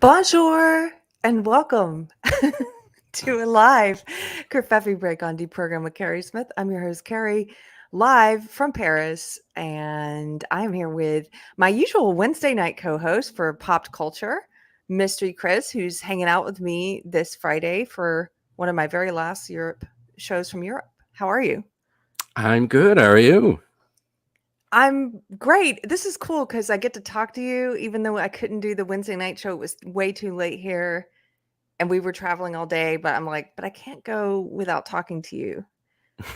Bonjour and welcome to a live Kerfefe break on Deprogram with Keri Smith. I'm your host, Keri, live from Paris, and I'm here with my usual Wednesday night co-host for Pop Culture, Mystery Chris, who's hanging out with me this Friday for one of my very last Europe shows from Europe. How are you? I'm good. How are you? I'm great. This is cool because I get to talk to you, even though I couldn't do the Wednesday night show. It was way too late here and we were traveling all day, but I'm like, but I can't go without talking to you.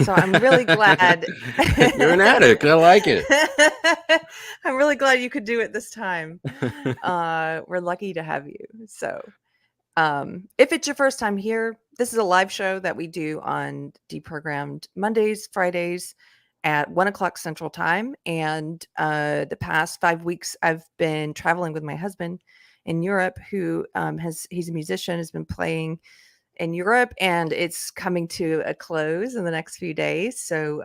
So I'm really glad. You're an addict. I like it. I'm really glad you could do it this time. We're lucky to have you. So, if it's your first time here, this is a live show that we do on Deprogrammed Mondays, Fridays at 1 o'clock Central Time. And the past 5 weeks, I've been traveling with my husband in Europe, who he's a musician, has been playing in Europe, and it's coming to a close in the next few days. So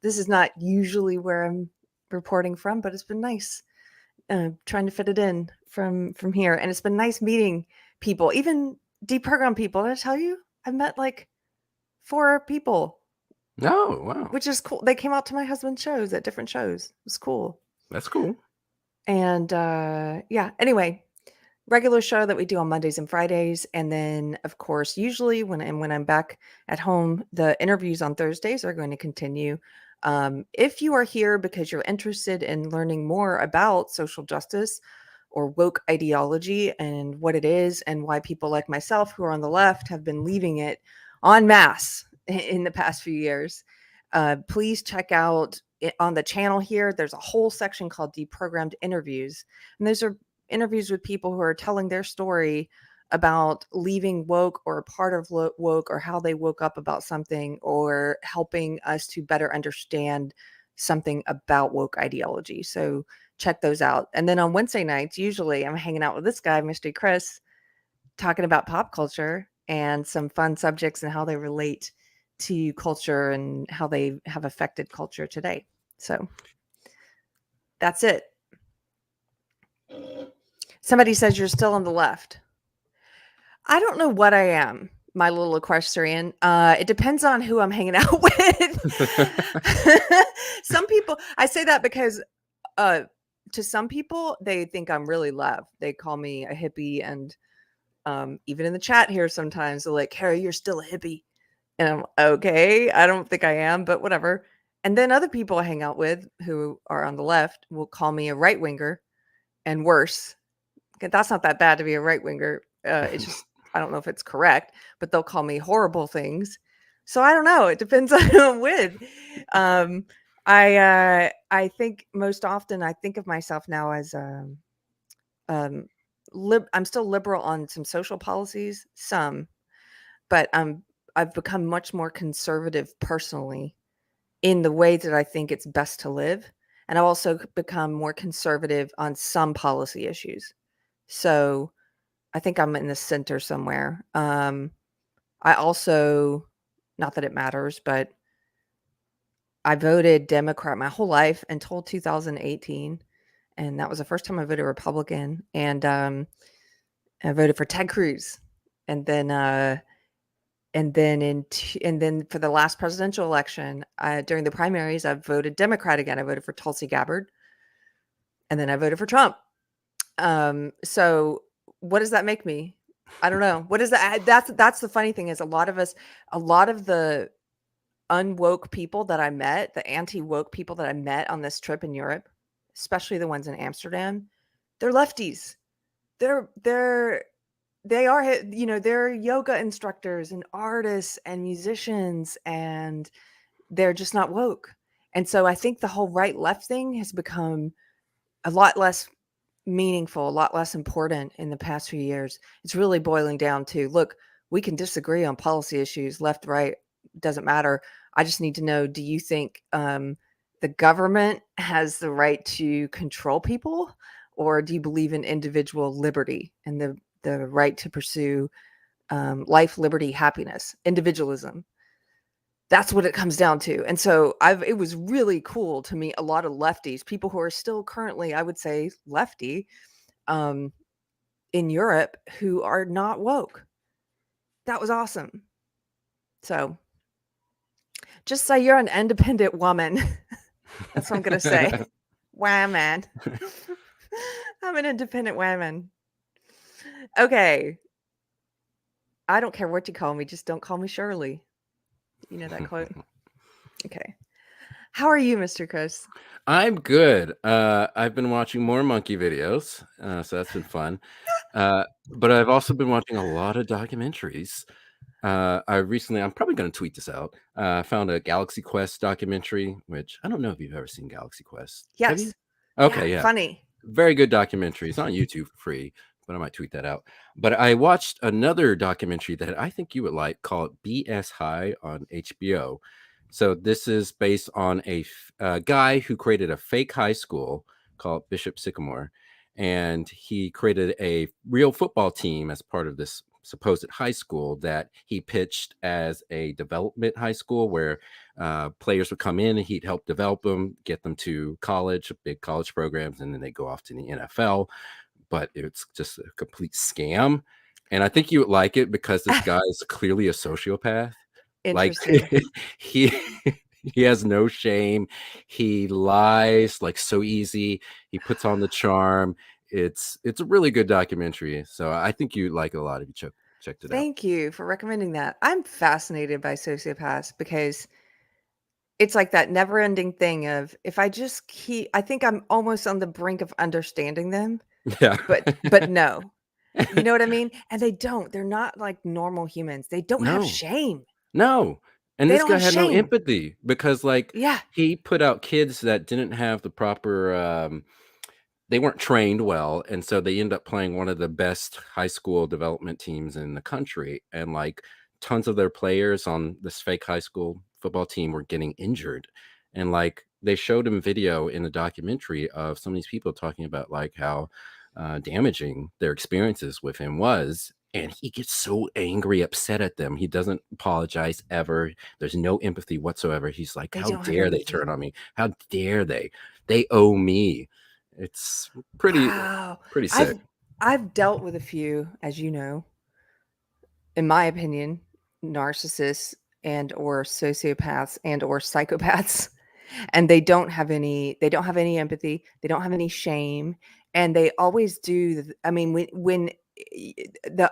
this is not usually where I'm reporting from, but it's been nice trying to fit it in from here, and it's been nice meeting people, even deprogram people. Did I tell you I've met like 4 people, Oh, wow. which is cool. They came out to my husband's shows at different shows. It was cool. That's cool. And yeah, anyway, regular show that we do on Mondays and Fridays, and then of course, usually when I'm back at home, the interviews on Thursdays are going to continue. If you are here because you're interested in learning more about social justice or woke ideology and what it is, and why people like myself who are on the left have been leaving it en masse in the past few years, please check out it on the channel here. There's a whole section called Deprogrammed Interviews, and those are interviews with people who are telling their story about leaving woke or a part of woke, or how they woke up about something, or helping us to better understand something about woke ideology. So check those out. And then on Wednesday nights, usually I'm hanging out with this guy, Mr. Chris, talking about pop culture and some fun subjects and how they relate to culture and how they have affected culture today. So that's it. Somebody says you're still on the left. I don't know what I am, my little equestrian. It depends on who I'm hanging out with. Some people, I say that because to some people, they think I'm really left. They call me a hippie, and even in the chat here, sometimes they're like, "Keri, you're still a hippie," and I'm okay. I don't think I am, but whatever. And then other people I hang out with who are on the left will call me a right winger, and worse. That's not that bad to be a right winger. It's just I don't know if it's correct, but they'll call me horrible things. So I don't know. It depends on who I'm with. Um, I think most often I think of myself now as um, I'm still liberal on some social policies, some, but I've become much more conservative personally in the way that I think it's best to live, and I've also become more conservative on some policy issues. So I think I'm in the center somewhere. I also, not that it matters, but I voted Democrat my whole life until 2018, and that was the first time I voted Republican. And I voted for Ted Cruz, and then and then for the last presidential election, during the primaries, I voted Democrat again. I voted for Tulsi Gabbard, and then I voted for Trump. So what does that make me? I don't know. What is that? That's the funny thing is a lot of the unwoke people that I met, the anti-woke people that I met on this trip in Europe, especially the ones in Amsterdam, they're lefties. They're they are, they're yoga instructors and artists and musicians, and they're just not woke. And so I think the whole right left thing has become a lot less meaningful, a lot less important in the past few years. It's really boiling down to, look, we can disagree on policy issues, left, right, doesn't matter. I just need to know, do you think the government has the right to control people, or do you believe in individual liberty and the right to pursue life, liberty, happiness, individualism? That's what it comes down to. And so it was really cool to meet a lot of lefties, people who are still currently, I would say, lefty, um, in Europe who are not woke. That was awesome. So just say you're an independent woman. That's what I'm going to say. Woman. I'm an independent woman. Okay. I don't care what you call me. Just don't call me Shirley. You know that quote? Okay. How are you, Mr. Chris? I'm good. I've been watching more monkey videos, so that's been fun. But I've also been watching a lot of documentaries. I'm probably going to tweet this out. I found a Galaxy Quest documentary, which I don't know if you've ever seen Galaxy Quest. Have you? Yes. Yeah, Okay, yeah. funny. Very good documentary. It's on YouTube for free, but I might tweet that out. But I watched another documentary that I think you would like called BS High on HBO. So this is based on a guy who created a fake high school called Bishop Sycamore, and he created a real football team as part of this supposed high school that he pitched as a development high school where players would come in and he'd help develop them, get them to college, big college programs, and then they go off to the NFL. But it's just a complete scam. And I think you would like it because this guy is clearly a sociopath. Like Interesting. he he has no shame. He lies like so easy. He puts on the charm. It's a really good documentary. So I think you'd like it a lot if you checked it out. Thank you for recommending that. I'm fascinated by sociopaths because it's like that never-ending thing of if I just keep I think I'm almost on the brink of understanding them, Yeah. but no. You know what I mean? And they don't. They're not like normal humans. They don't have No. shame. No. And They this don't guy have had no shame. empathy because like Yeah. he put out kids that didn't have the proper they weren't trained well, and so they end up playing one of the best high school development teams in the country, and like tons of their players on this fake high school football team were getting injured, and like they showed him video in the documentary of some of these people talking about like how damaging their experiences with him was. And he gets so angry, upset at them. He doesn't apologize ever. There's no empathy whatsoever. He's like, They how don't have dare they empathy. turn on me? How dare they? They owe me. It's pretty Wow. pretty sick. I've dealt with a few, as you know, in my opinion, narcissists and or sociopaths and or psychopaths. And they don't have any empathy, they don't have any shame, and they always do I mean, when the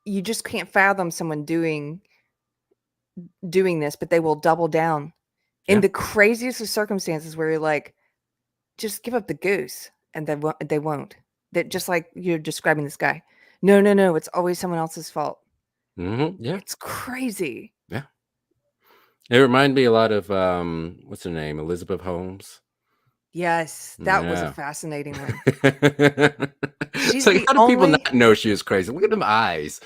you just can't fathom someone doing this, but they will double down in Yeah. the craziest of circumstances where you're like, just give up the goose, and they won't. That just like you're describing this guy. No, no, no, it's always someone else's fault. Yeah. It's crazy. Yeah. It reminded me a lot of what's her name? Elizabeth Holmes. Yes, that was a Yeah. fascinating one. It's She's like, the how do people only not know she was crazy? Look at them eyes.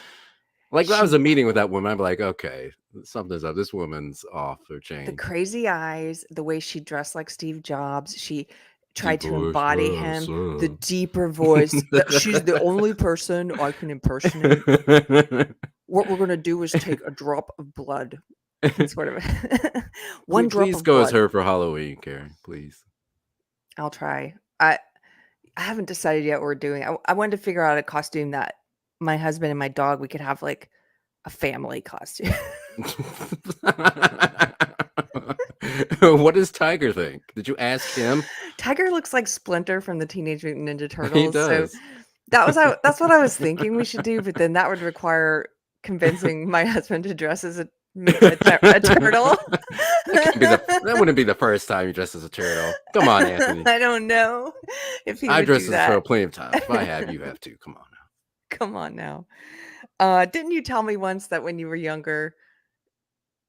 Like, if I was she a meeting with that woman, I'd be like, okay, something's up. This woman's off her the chain. crazy eyes, the way she dressed like Steve Jobs, she tried Deep to voice. embody him, the deeper voice, that she's the only person I can impersonate. What we're gonna do is take a drop of blood and sort of one drop Please of go as blood. her for Halloween, Karen. Please. I'll try. I haven't decided yet what we're doing. I wanted to figure out a costume that my husband and my dog we could have like a family costume. What does Tiger think? Did you ask him? Tiger looks like Splinter from the Teenage Mutant Ninja He Turtles, so does. that's what I was thinking we should do, but then that would require convincing my husband to dress as a turtle. That wouldn't be the first time you dress as a turtle. Come on, Anthony. I don't know if he I've would dressed do as a turtle that. plenty of times. If I have, you have too. Come on now. Come on now. Didn't you tell me once that when you were younger,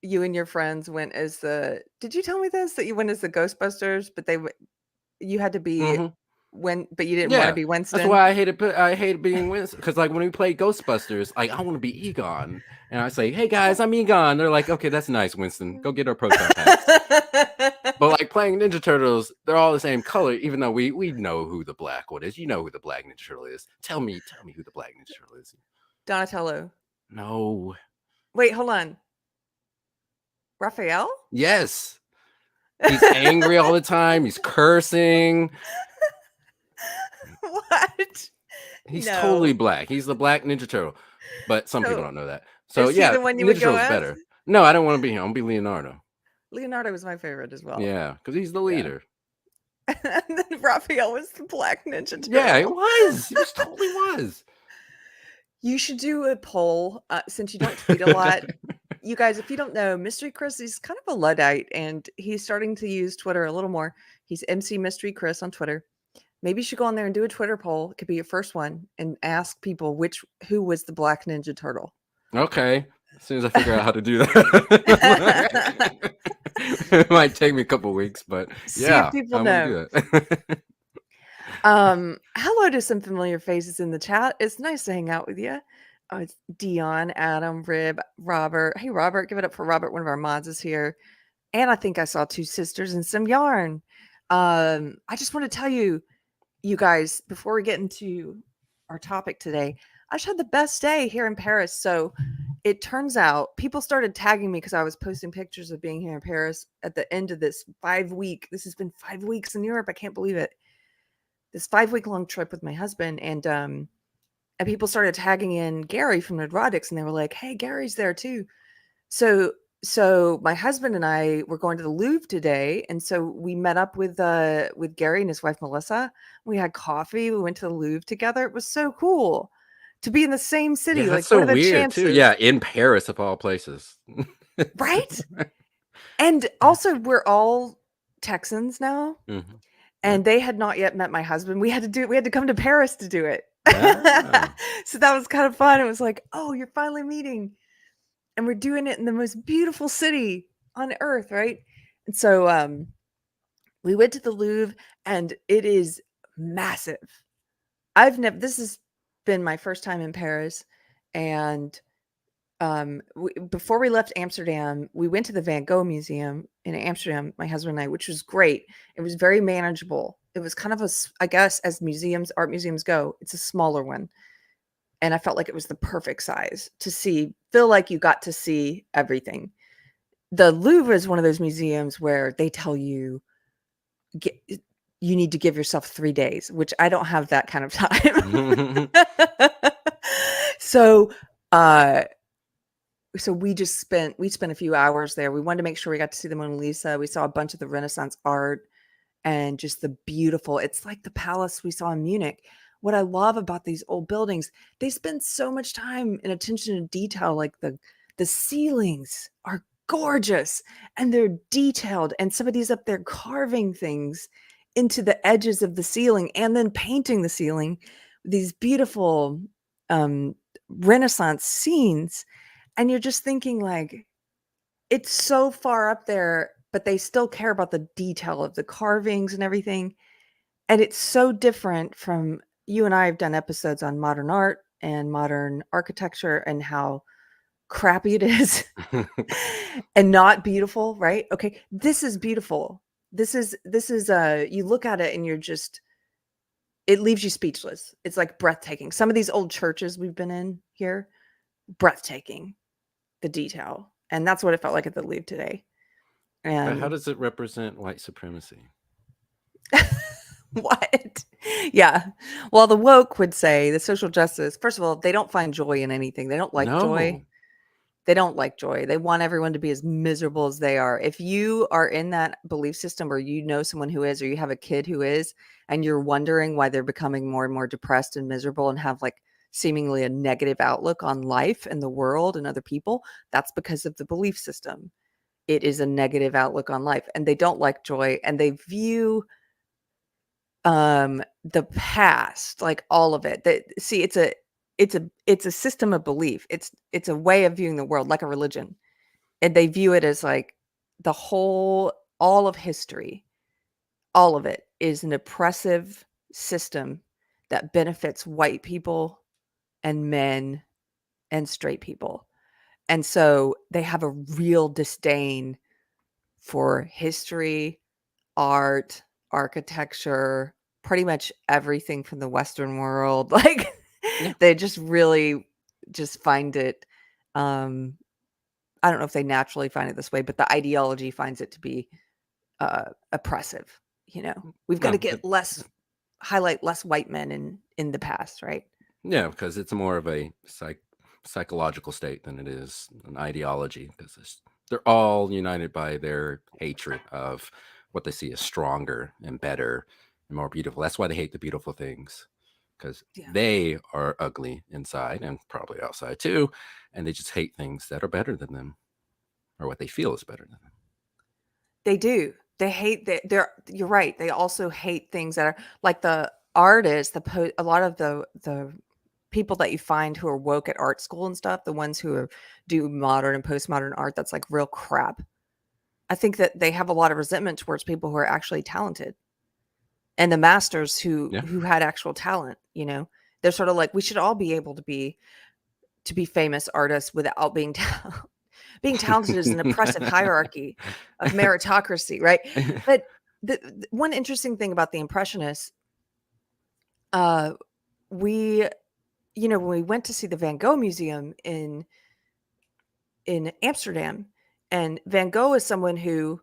you and your friends went as the did you tell me this? That you went as the Ghostbusters, but you had to be Mhm. but you didn't wanna Yeah, be that's Winston? why I hated being Winston because like when we played Ghostbusters, like I want to be Egon, and I say, "Hey guys, I'm Egon." They're like, "Okay, that's nice, Winston. Go get our proton packs." But like playing Ninja Turtles, they're all the same color, even though we know who the black one is. You know who the black Ninja Turtle is. Tell me who the black Ninja Turtle is. Donatello. No. Wait, hold on. Raphael? Yes. He's angry all the time. He's cursing. What? He's totally No. black. He's the Black Ninja Turtle, but some people So, don't know that. So is he yeah, the one you would Ninja go Turtle's as? better. No, I don't want to be him. I'm gonna be Leonardo. Leonardo was my favorite as well. Yeah, because he's the Yeah. leader. And then Raphael was the Black Ninja Yeah, it Turtle. was. It was totally was. You should do a poll since you don't tweet a lot. You guys, if you don't know, Mystery Chris is kind of a Luddite and he's starting to use Twitter a little more. He's MC Mystery Chris on Twitter. Maybe you should go on there and do a Twitter poll. It could be your first one and ask people who was the Black Ninja Turtle. Okay. As soon as I figure out how to do that. It might take me a couple weeks, but See yeah, if people I'm gonna know. do that. Hello to some familiar faces in the chat. It's nice to hang out with you. It's Dion, Adam, Rib, Robert. Hey, Robert, give it up for Robert. One of our mods is here. And I think I saw two sisters and some yarn. I just want to tell you, you guys, before we get into our topic today, I just had the best day here in Paris. So it turns out people started tagging me because I was posting pictures of being here in Paris at the end of this 5-week. This has been 5 weeks in Europe. I can't believe it. This 5-week long trip with my husband, and people started tagging in Gary from Neurotics, and they were like, "Hey, Gary's there too." So my husband and I were going to the Louvre today, and so we met up with Gary and his wife Melissa. We had coffee. We went to the Louvre together. It was so cool to be in the same city. Yeah, that's Like, what so are the weird too. chances? Yeah, in Paris of all places. Right? And also, we're all Texans now. Mhm. Yeah. And they had not yet met my husband. We had to come to Paris to do it. Ah. So that was kind of fun. It was like, oh, you're finally meeting. And we're doing it in the most beautiful city on earth, right? And so we went to the Louvre and it is massive. This has been my first time in Paris. And before we left Amsterdam, we went to the Van Gogh Museum in Amsterdam, my husband and I, which was great. It was very manageable. It was kind of I guess, as art museums go, it's a smaller one. And I felt like it was the perfect size to feel like you got to see everything. The Louvre is one of those museums where they tell you you need to give yourself 3 days, which I don't have that kind of time. So, so we spent a few hours there. We wanted to make sure we got to see the Mona Lisa. We saw a bunch of the Renaissance art and just the beautiful, it's like the palace we saw in Munich. What I love about these old buildings, they spend so much time and attention to detail. Like the ceilings are gorgeous and they're detailed. And somebody's up there carving things into the edges of the ceiling and then painting the ceiling with these beautiful Renaissance scenes. And you're just thinking, like, it's so far up there, but they still care about the detail of the carvings and everything. And it's so different from, you and I have done episodes on modern art and modern architecture and how crappy it is and not beautiful, right? Okay, this is beautiful. This is you look at it and it leaves you speechless. It's like breathtaking. Some of these old churches we've been in here, breathtaking, the detail. And that's what it felt like at the Louvre today. But how And does it represent white supremacy? what? Yeah. Well, the woke would say the social justice, first of all, they don't find joy in anything. They don't like joy. No. They don't like joy. They want everyone to be as miserable as they are. If you are in that belief system or you know someone who is, or you have a kid who is, and you're wondering why they're becoming more and more depressed and miserable and have like seemingly a negative outlook on life and the world and other people, that's because of the belief system. It is a negative outlook on life and they don't like joy and they view the past, like all of it. See, it's a system of belief. It's a way of viewing the world, like a religion. And they view it as like all of history, all of it is an oppressive system that benefits white people and men and straight people. And so they have a real disdain for history, art, architecture, pretty much everything from the Western world. Like Yeah. they just really just find it. I don't know if they naturally find it this way, but the ideology finds it to be oppressive. You know, we've got to No. get highlight less white men in the past, right? Yeah, because it's more of a psychological state than it is an ideology. Because they're all united by their hatred of what they see as stronger and better and more beautiful. That's why they hate the beautiful things, because Yeah. they are ugly inside and probably outside too, and they just hate things that are better than them or what they feel is better than them. They do. They hate that you're right. They also hate things that are like the artists, a lot of the people that you find who are woke at art school and stuff, the ones who do modern and postmodern art that's like real crap. I think that they have a lot of resentment towards people who are actually talented and the masters Yeah. who had actual talent, you know. They're sort of like we should all be able to be famous artists without being being talented is an oppressive hierarchy of meritocracy, right? But the one interesting thing about the Impressionists, uh, we, you know, when we went to see the Van Gogh Museum in Amsterdam, and Van Gogh is someone who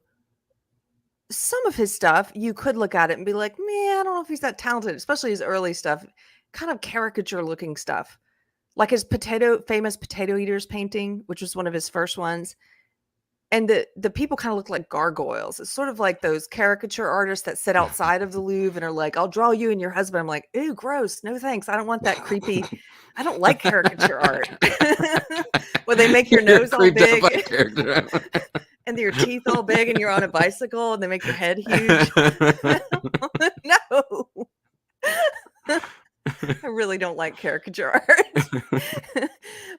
some of his stuff you could look at it and be like, man, I don't know if he's that talented, especially his early stuff, kind of caricature looking stuff, like his famous potato eaters painting, which was one of his first ones. And the people kind of look like gargoyles. It's sort of like those caricature artists that sit outside of the Louvre and are like, "I'll draw you and your husband." I'm like, "Ew, gross. No thanks. I don't want that creepy. I don't like caricature art." Where they make your You're nose all creeped out by big character. and your teeth all big and you're on a bicycle and they make your head huge. No. I really don't like caricature art.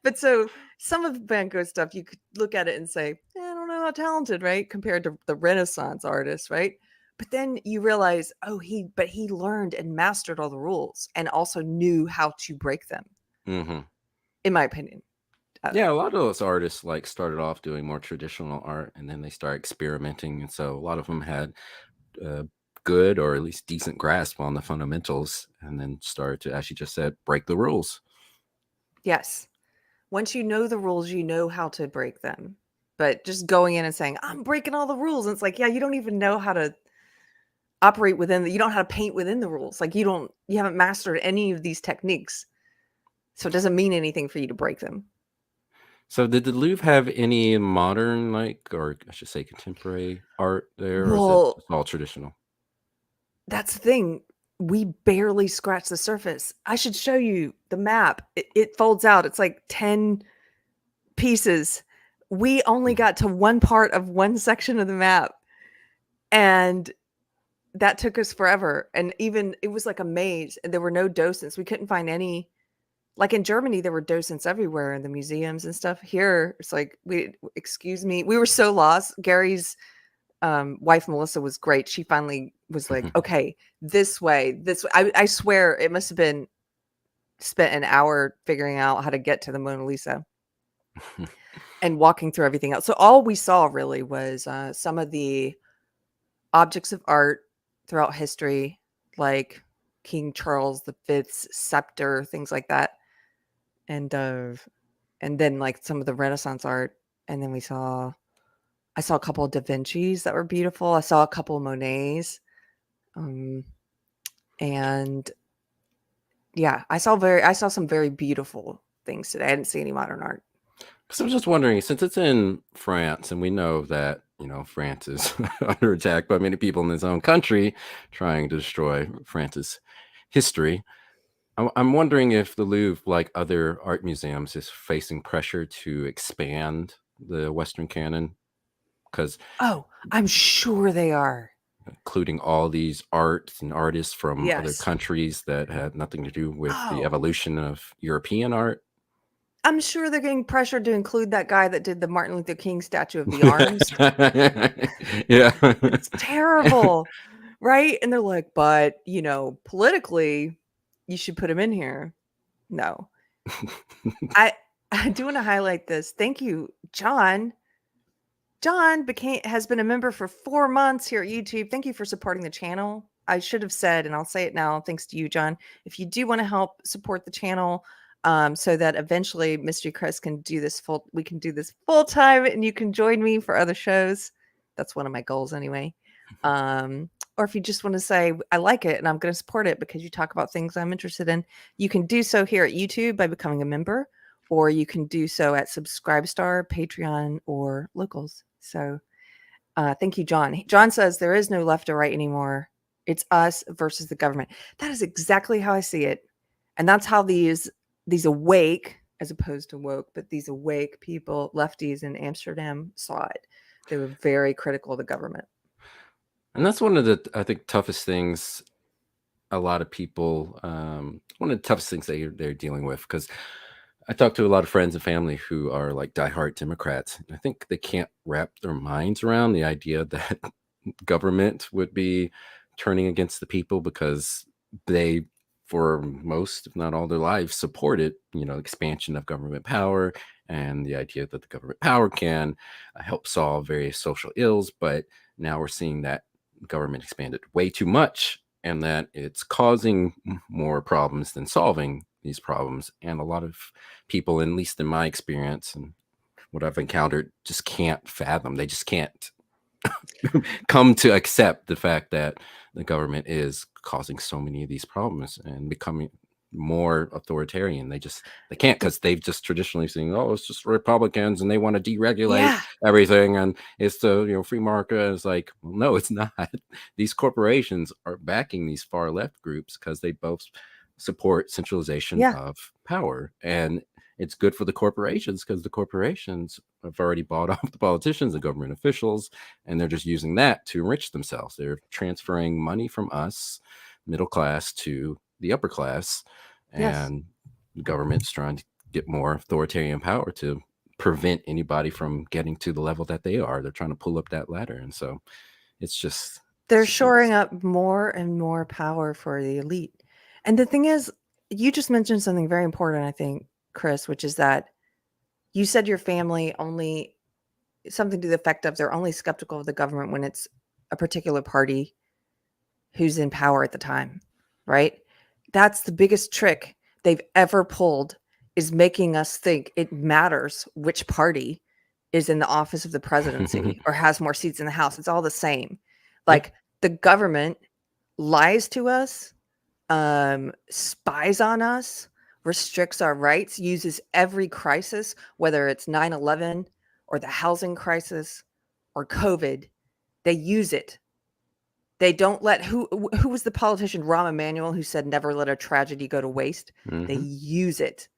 But so some of Van Gogh's stuff, you could look at it and say, I don't know how talented, right? Compared to the Renaissance artists, right? But then you realize, he learned and mastered all the rules and also knew how to break them, Hmm. in my opinion. Yeah, a lot of those artists like started off doing more traditional art, and then they started experimenting, and so a lot of them had uh, good or at least decent grasp on the fundamentals, and then started to, as you just said, break the rules. Yes. Once you know the rules, you know how to break them. But just going in and saying, I'm breaking all the rules. And it's like, yeah, you don't even know how to operate you don't know how to paint within the rules. Like you haven't mastered any of these techniques. So it doesn't mean anything for you to break them. So, did the Louvre have any modern, like, or I should say, contemporary art there, or is it Well, just all traditional? that's the thing. We barely scratched the surface. I should show you the map. It folds out. It's like 10 pieces. We only Mhm. got to one part of one section of the map. And that took us forever. And even it was like a maze and there were no docents. We couldn't find any. Like in Germany, there were docents everywhere in the museums and stuff. Here, it's like, excuse me. We were so lost. Gary's wife Melissa was great. She finally was like, okay, this way, this way. I swear it must have been spent an hour figuring out how to get to the Mona Lisa and walking through everything else. So all we saw really was some of the objects of art throughout history, like King Charles V's scepter, things like that, and then like some of the Renaissance art, and then I saw a couple of Da Vinci's that were beautiful. I saw a couple of Monets. Um, and yeah, I saw some very beautiful things today. I didn't see any modern art. Because I'm just wondering, since it's in France, and we know that France is under attack by many people in its own country, trying to destroy France's history. I'm wondering if the Louvre, like other art museums, is facing pressure to expand the Western canon, because Oh, I'm sure they are. including all these arts and artists from other Yes. countries that had nothing to do with the Oh, evolution of European art. I'm sure they're getting pressured to include that guy that did the Martin Luther King statue of the arms. Yeah. It's terrible, right? And they're like, but politically, you should put him in here. No, I I do want to highlight this. Thank you, John. John has been a member for 4 months here at YouTube. Thank you for supporting the channel. I should have said, and I'll say it now, thanks to you, John. If you do want to help support the channel, so that eventually Mystery Chris we can do this full time, and you can join me for other shows. That's one of my goals, anyway. or if you just want to say, I like it and I'm going to support it because you talk about things I'm interested in, you can do so here at YouTube by becoming a member, or you can do so at Subscribestar, Patreon, or Locals. So thank you, John. John says there is no left or right anymore. It's us versus the government. That is exactly how I see it. And that's how these awake, as opposed to woke, but these awake people, lefties in Amsterdam, saw it. They were very critical of the government. And that's one of the, I think, toughest things a lot of people, one of the toughest things they're dealing with, because I talk to a lot of friends and family who are like diehard Democrats. And I think they can't wrap their minds around the idea that government would be turning against the people, because they, for most, if not all their lives, supported, expansion of government power and the idea that the government power can help solve various social ills. But now we're seeing that government expanded way too much, and that it's causing more problems than solving these problems. And a lot of people, at least in my experience and what I've encountered, just can't fathom. They just can't come to accept the fact that the government is causing so many of these problems and becoming more authoritarian. They can't, because they've just traditionally seen, oh, it's just Republicans and they want to deregulate everything and it's the free market. And it's like, well, no, it's not. These corporations are backing these far left groups because they both support centralization of power. And it's good for the corporations because the corporations have already bought off the politicians and government officials, and they're just using that to enrich themselves. They're transferring money from us, middle class, to the upper class, and the government's trying to get more authoritarian power to prevent anybody from getting to the level that they are. They're trying to pull up that ladder. And so it's just... They're shoring up more and more power for the elite. And the thing is, you just mentioned something very important, I think, Chris, which is that you said your family only, something to the effect of, they're only skeptical of the government when it's a particular party who's in power at the time, right? That's the biggest trick they've ever pulled, is making us think it matters which party is in the office of the presidency or has more seats in the House. It's all the same. Like, the government lies to us, spies on us, restricts our rights, uses every crisis, whether it's 9/11 or the housing crisis or COVID, they use it. They don't let, who was the politician, Rahm Emanuel, who said never let a tragedy go to waste? They use it.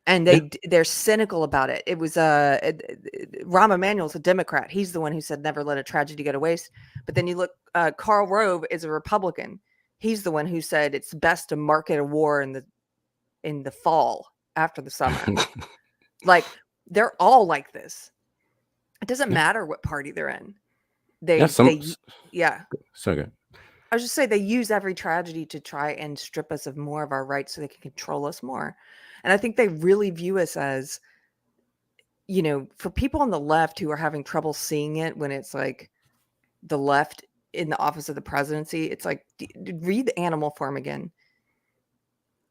And they're cynical about it. It was Rahm Emanuel's a Democrat. He's the one who said never let a tragedy go to waste. But then you look, Karl Rove is a Republican. He's the one who said it's best to market a war in the fall after the summer. Like, they're all like this. It doesn't matter what party they're in. So good. I was just saying, they use every tragedy to try and strip us of more of our rights so they can control us more. And I think they really view us as, for people on the left who are having trouble seeing it when it's like the left in the office of the presidency, it's like, read the Animal Farm again.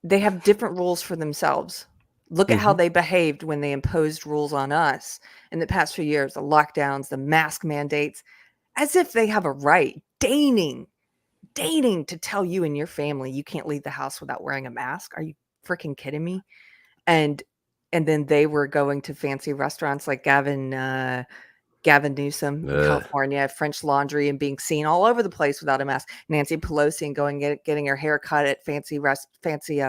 They have different rules for themselves. Look at how they behaved when they imposed rules on us in the past few years, the lockdowns, the mask mandates, as if they have a right, deigning to tell you and your family you can't leave the house without wearing a mask. Are you freaking kidding me? And then they were going to fancy restaurants like Gavin Newsom in California, French Laundry, and being seen all over the place without a mask. Nancy Pelosi and going getting her hair cut at fancy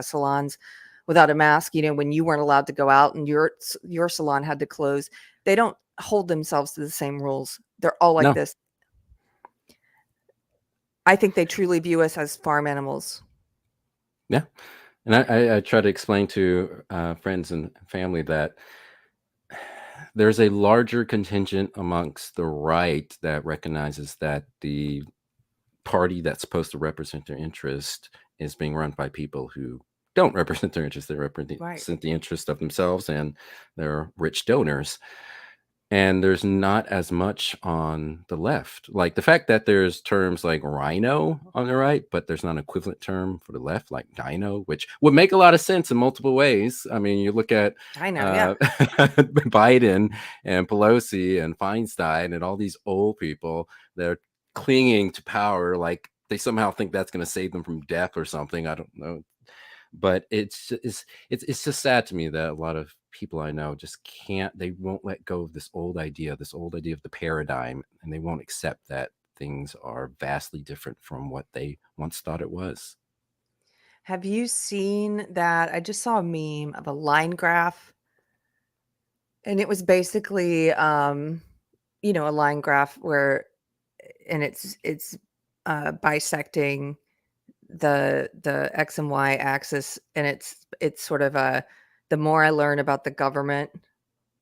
salons without a mask. When you weren't allowed to go out and your salon had to close. They don't hold themselves to the same rules. They're all like this. I think they truly view us as farm animals. Yeah. And I try to explain to friends and family that there's a larger contingent amongst the right that recognizes that the party that's supposed to represent their interest is being run by people who don't represent their interest. They represent the interest of themselves and their rich donors. And there's not as much on the left. Like the fact that there's terms like rhino on the right, but there's not an equivalent term for the left, like dino, which would make a lot of sense in multiple ways. I mean, you look at Biden and Pelosi and Feinstein and all these old people that are clinging to power, like they somehow think that's going to save them from death or something. I don't know, but it's just sad to me that a lot of people I know just can't. They won't let go of this old idea of the paradigm, and they won't accept that things are vastly different from what they once thought it was. Have you seen that? I just saw a meme of a line graph, and it was basically, a line graph where, and it's bisecting the X and Y axis, and it's sort of the more I learn about the government,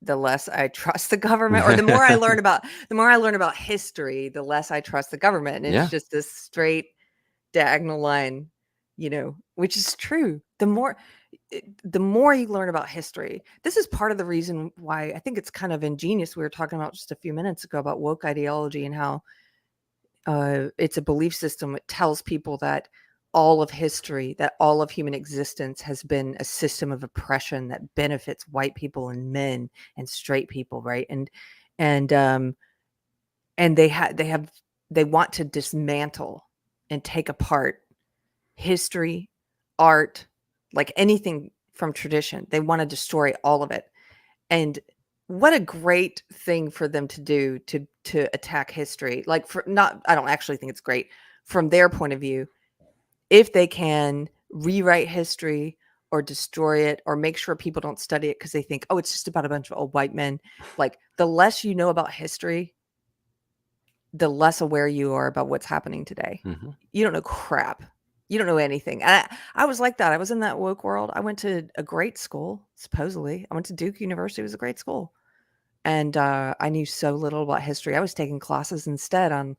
the less I trust the government, or the more I learn about history, the less I trust the government. And it's Yeah. just this straight diagonal line, which is true. The more you learn about history, this is part of the reason why I think it's kind of ingenious. We were talking about just a few minutes ago about woke ideology and how it's a belief system. It tells people that all of history, that all of human existence has been a system of oppression that benefits white people and men and straight people, right? And and they want to dismantle and take apart history, art, like anything from tradition. They want to destroy all of it. And what a great thing for them to do, to attack history. Like, for not, I don't actually think it's great from their point of view. If they can rewrite history or destroy it or make sure people don't study it because they think, oh, it's just about a bunch of old white men. Like, the less you know about history, the less aware you are about what's happening today. Hmm. You don't know crap. You don't know anything. And I was like that. I was in that woke world. I went to a great school, supposedly. I went to Duke University. It was a great school. And I knew so little about history. I was taking classes instead on,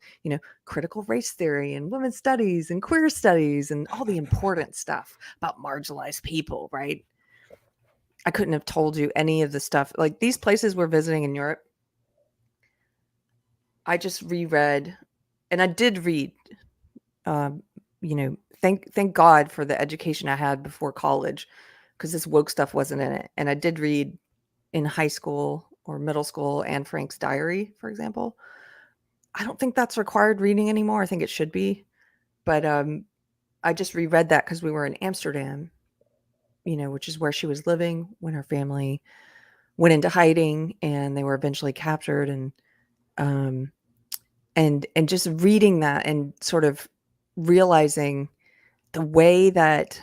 critical race theory and women's studies and queer studies and all the important stuff about marginalized people, right? I couldn't have told you any of the stuff. Like, these places we're visiting in Europe, I just reread, and I did read, um, thank God for the education I had before college, because this woke stuff wasn't in it. And I did read in high school or middle school Anne Frank's diary, for example. I don't think that's required reading anymore. I think it should be. But I just reread that because we were in Amsterdam, which is where she was living when her family went into hiding and they were eventually captured. Um, and just reading that and sort of realizing the way that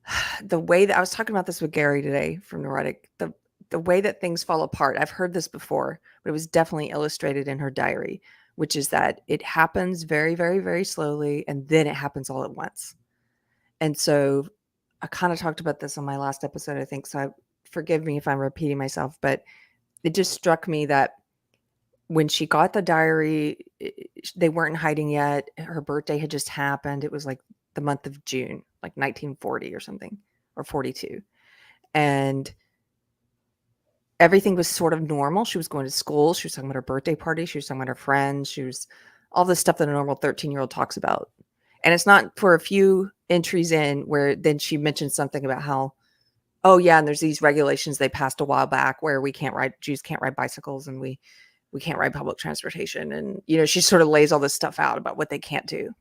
I was talking about this with Gary today from Neurotic, the way that things fall apart. I've heard this before, but it was definitely illustrated in her diary, which is that it happens very, very, very slowly, and then it happens all at once. And so I kind of talked about this on my last episode, I think. So forgive me if I'm repeating myself, but it just struck me that when she got the diary, they weren't in hiding yet. Her birthday had just happened. It was like the month of June, like 1940 or something, or 42. And everything was sort of normal. She was going to school. She was talking about her birthday party. She was talking about her friends. She was all the stuff that a normal 13-year-old talks about. And it's not for a few entries in where then she mentioned something about how, oh yeah, and there's these regulations they passed a while back where Jews can't ride bicycles, and we can't ride public transportation. And, she sort of lays all this stuff out about what they can't do.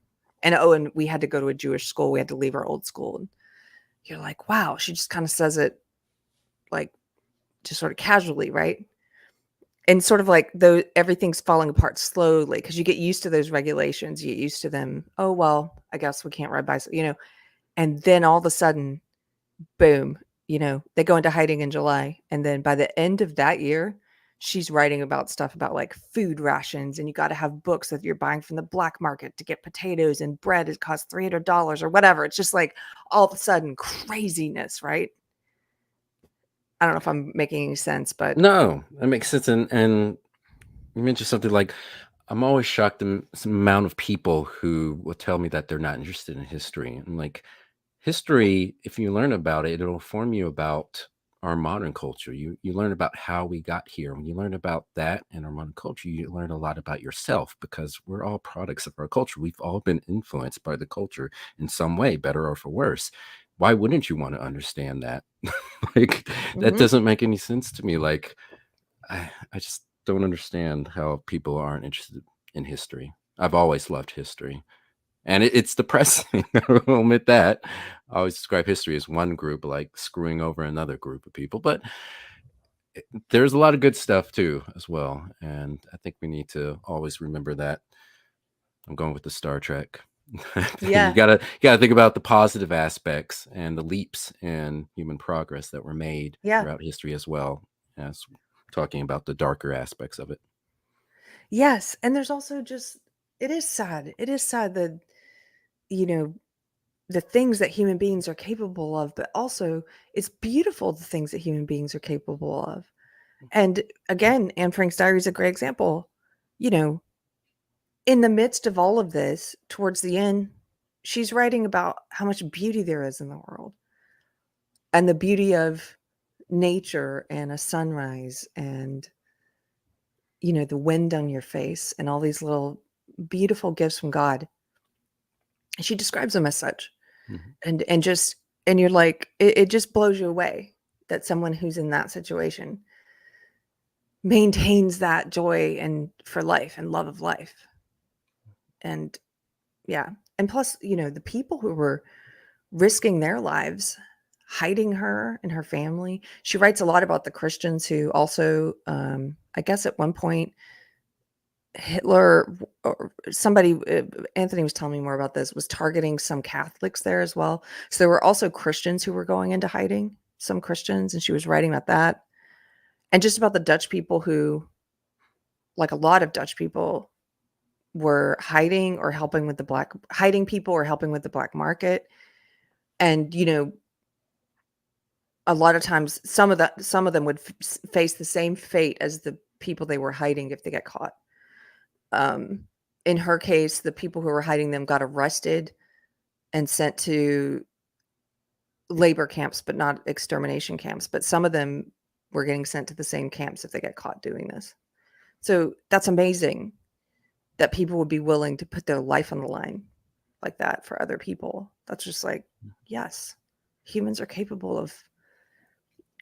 And, and we had to go to a Jewish school. We had to leave our old school. And you're like, wow, she just kind of says it like just sort of casually, right? And sort of like though everything's falling apart slowly because you get used to those regulations. You get used to them. Oh, well, I guess we can't ride bicycle, and then all of a sudden, boom, they go into hiding in July. And then by the end of that year, she's writing about stuff about like food rations, and you got to have books that you're buying from the black market to get potatoes, and bread, it costs $300 or whatever. It's just like all of a sudden craziness, right? I don't know if I'm making any sense, but No, that makes sense. And you mentioned something like, I'm always shocked the amount of people who will tell me that they're not interested in history. I'm like, history, if you learn about it, it'll inform you about our modern culture. You learn about how we got here. When you learn about that in our modern culture, you learn a lot about yourself, because we're all products of our culture. We've all been influenced by the culture in some way, better or for worse. Why wouldn't you want to understand that? Like, that mhm. doesn't make any sense to me. Like, I just don't understand how people aren't interested. in history. I've always loved history. And it's depressing. I will admit that. I always describe history as one group like screwing over another group of people, but there's a lot of good stuff too as well. And I think we need to always remember that. I'm going with the Star Trek. You Yeah. gotta think about the positive aspects and the leaps in human progress that were made Yeah. throughout history as well as talking about the darker aspects of it. Yes. And there's also just, it is sad. It is sad that, you know, the things that human beings are capable of, but also it's beautiful the things that human beings are capable of. And again, Anne Frank's diary is a great example. You know, in the midst of all of this, towards the end, she's writing about how much beauty there is in the world and the beauty of nature and a sunrise and, you know, the wind on your face and all these little beautiful gifts from God. She describes them as such. Mhm. And just, and you're like, it just blows you away that someone who's in that situation maintains that joy and for life and love of life. And yeah. And plus, you know, the people who were risking their lives, hiding her and her family. She writes a lot about the Christians who also, I guess at one point, Hitler or somebody, Anthony was telling me more about this, was targeting some Catholics there as well. So there were also Christians who were going into hiding, some Christians, and she was writing about that. And just about the Dutch people who, like a lot of Dutch people, were hiding or helping with hiding people or helping with the black market. And, you know, a lot of times some of them would face the same fate as the people they were hiding if they get caught. In her case, the people who were hiding them got arrested and sent to labor camps, but not extermination camps. But some of them were getting sent to the same camps if they get caught doing this. So that's amazing that people would be willing to put their life on the line like that for other people. That's just like, yes, humans are capable of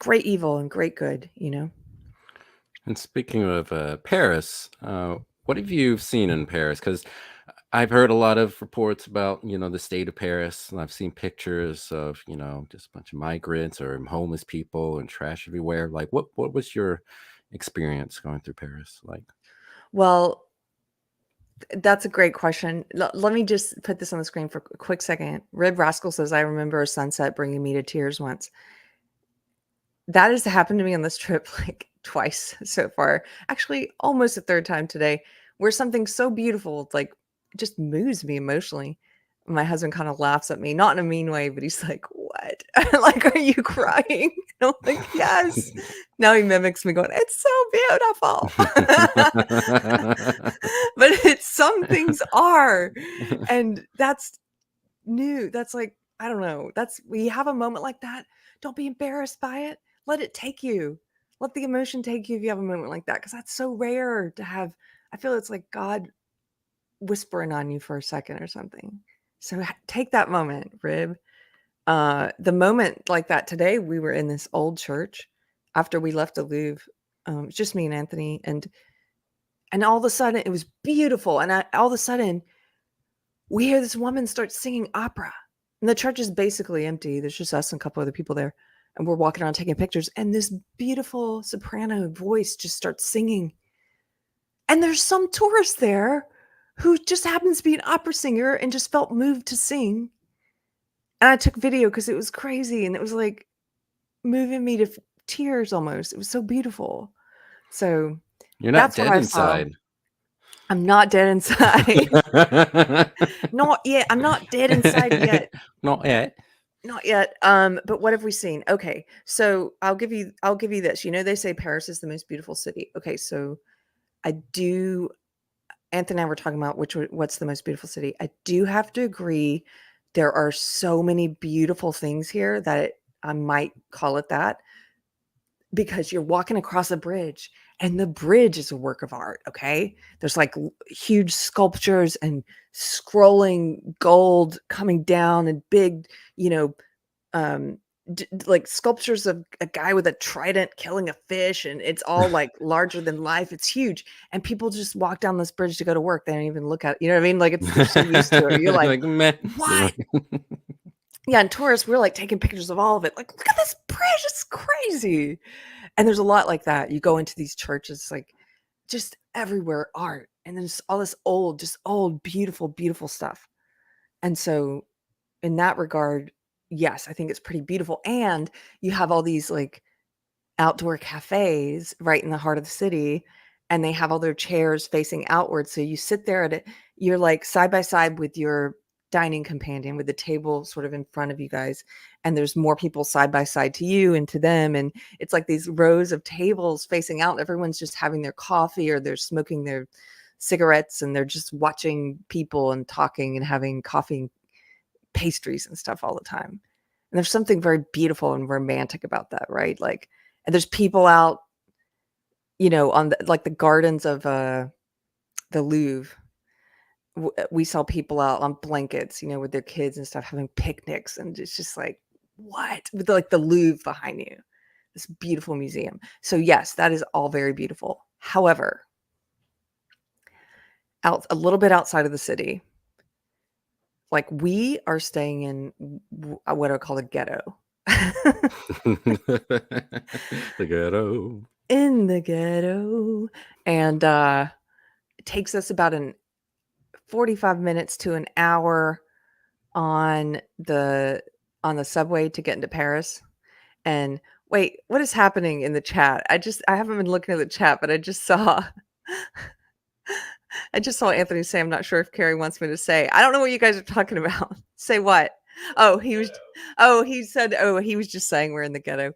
great evil and great good, you know? And speaking of Paris, what have you seen in Paris? Because I've heard a lot of reports about, the state of Paris, and I've seen pictures of, just a bunch of migrants or homeless people and trash everywhere. Like, what was your experience going through Paris like? Well, that's a great question. Let me just put this on the screen for a quick second. Rib Rascal says, I remember a sunset bringing me to tears once. That has happened to me on this trip like twice so far. Actually, almost a third time today, where something so beautiful, like, just moves me emotionally. My husband kind of laughs at me, not in a mean way, but he's like, "What? Like, are you crying?" And I'm like, "Yes." Now he mimics me going, "It's so beautiful." But it's some things are, and that's new. That's like, I don't know. That's, we have a moment like that. Don't be embarrassed by it. Let it take you. Let the emotion take you if you have a moment like that, because that's so rare to have. I feel it's like God whispering on you for a second or something. So take that moment, Rib. The moment like that today, we were in this old church after we left the Louvre. It's just me and Anthony, and all of a sudden it was beautiful, and all of a sudden we hear this woman start singing opera, and the church is basically empty. There's just us and a couple other people there, and we're walking around taking pictures, and this beautiful soprano voice just starts singing, and there's some tourist there who just happens to be an opera singer and just felt moved to sing, and I took video because it was crazy, and it was like moving me to tears almost. It was so beautiful. So You're not that's what dead I saw. inside. I'm not dead inside. Not yet. I'm not dead inside yet. Not yet. Not yet. But what have we seen? Okay, so I'll give you this. You know, they say Paris is the most beautiful city. Okay, so I do. Anthony and I were talking about what's the most beautiful city. I do have to agree. There are so many beautiful things here that I might call it that, because you're walking across a bridge and the bridge is a work of art. Okay, there's like huge sculptures and scrolling gold coming down and big, you know, like sculptures of a guy with a trident killing a fish, and it's all like larger than life. It's huge, and people just walk down this bridge to go to work. They don't even look at it. You know what I mean? Like they're so used to it. You're like, like, meh. what? Yeah, and tourists, we're like taking pictures of all of it. Like, look at this bridge, it's crazy. And there's a lot like that. You go into these churches, like just everywhere art, and then just all this old, just old, beautiful, beautiful stuff. And so in that regard, yes, I think it's pretty beautiful. And you have all these like outdoor cafes right in the heart of the city, and they have all their chairs facing outward. So you sit there at it, you're like side by side with your dining companion with the table sort of in front of you guys, and there's more people side by side to you and to them, and it's like these rows of tables facing out. Everyone's just having their coffee or they're smoking their cigarettes, and they're just watching people and talking and having coffee and pastries and stuff all the time. And there's something very beautiful and romantic about that, right? Like, and there's people out, on the, like the gardens of the Louvre. We saw people out on blankets, with their kids and stuff, having picnics, and it's just like, what? With like the Louvre behind you, this beautiful museum. So yes, that is all very beautiful. However, out a little bit outside of the city, like we are staying in what I call a ghetto. The ghetto. In the ghetto. And it takes us about 45 minutes to an hour on the subway to get into Paris. And wait, what is happening in the chat? I haven't been looking at the chat, but I just saw Anthony say, I'm not sure if Keri wants me to say. I don't know what you guys are talking about. Say what? Oh, he said, he was just saying we're in the ghetto.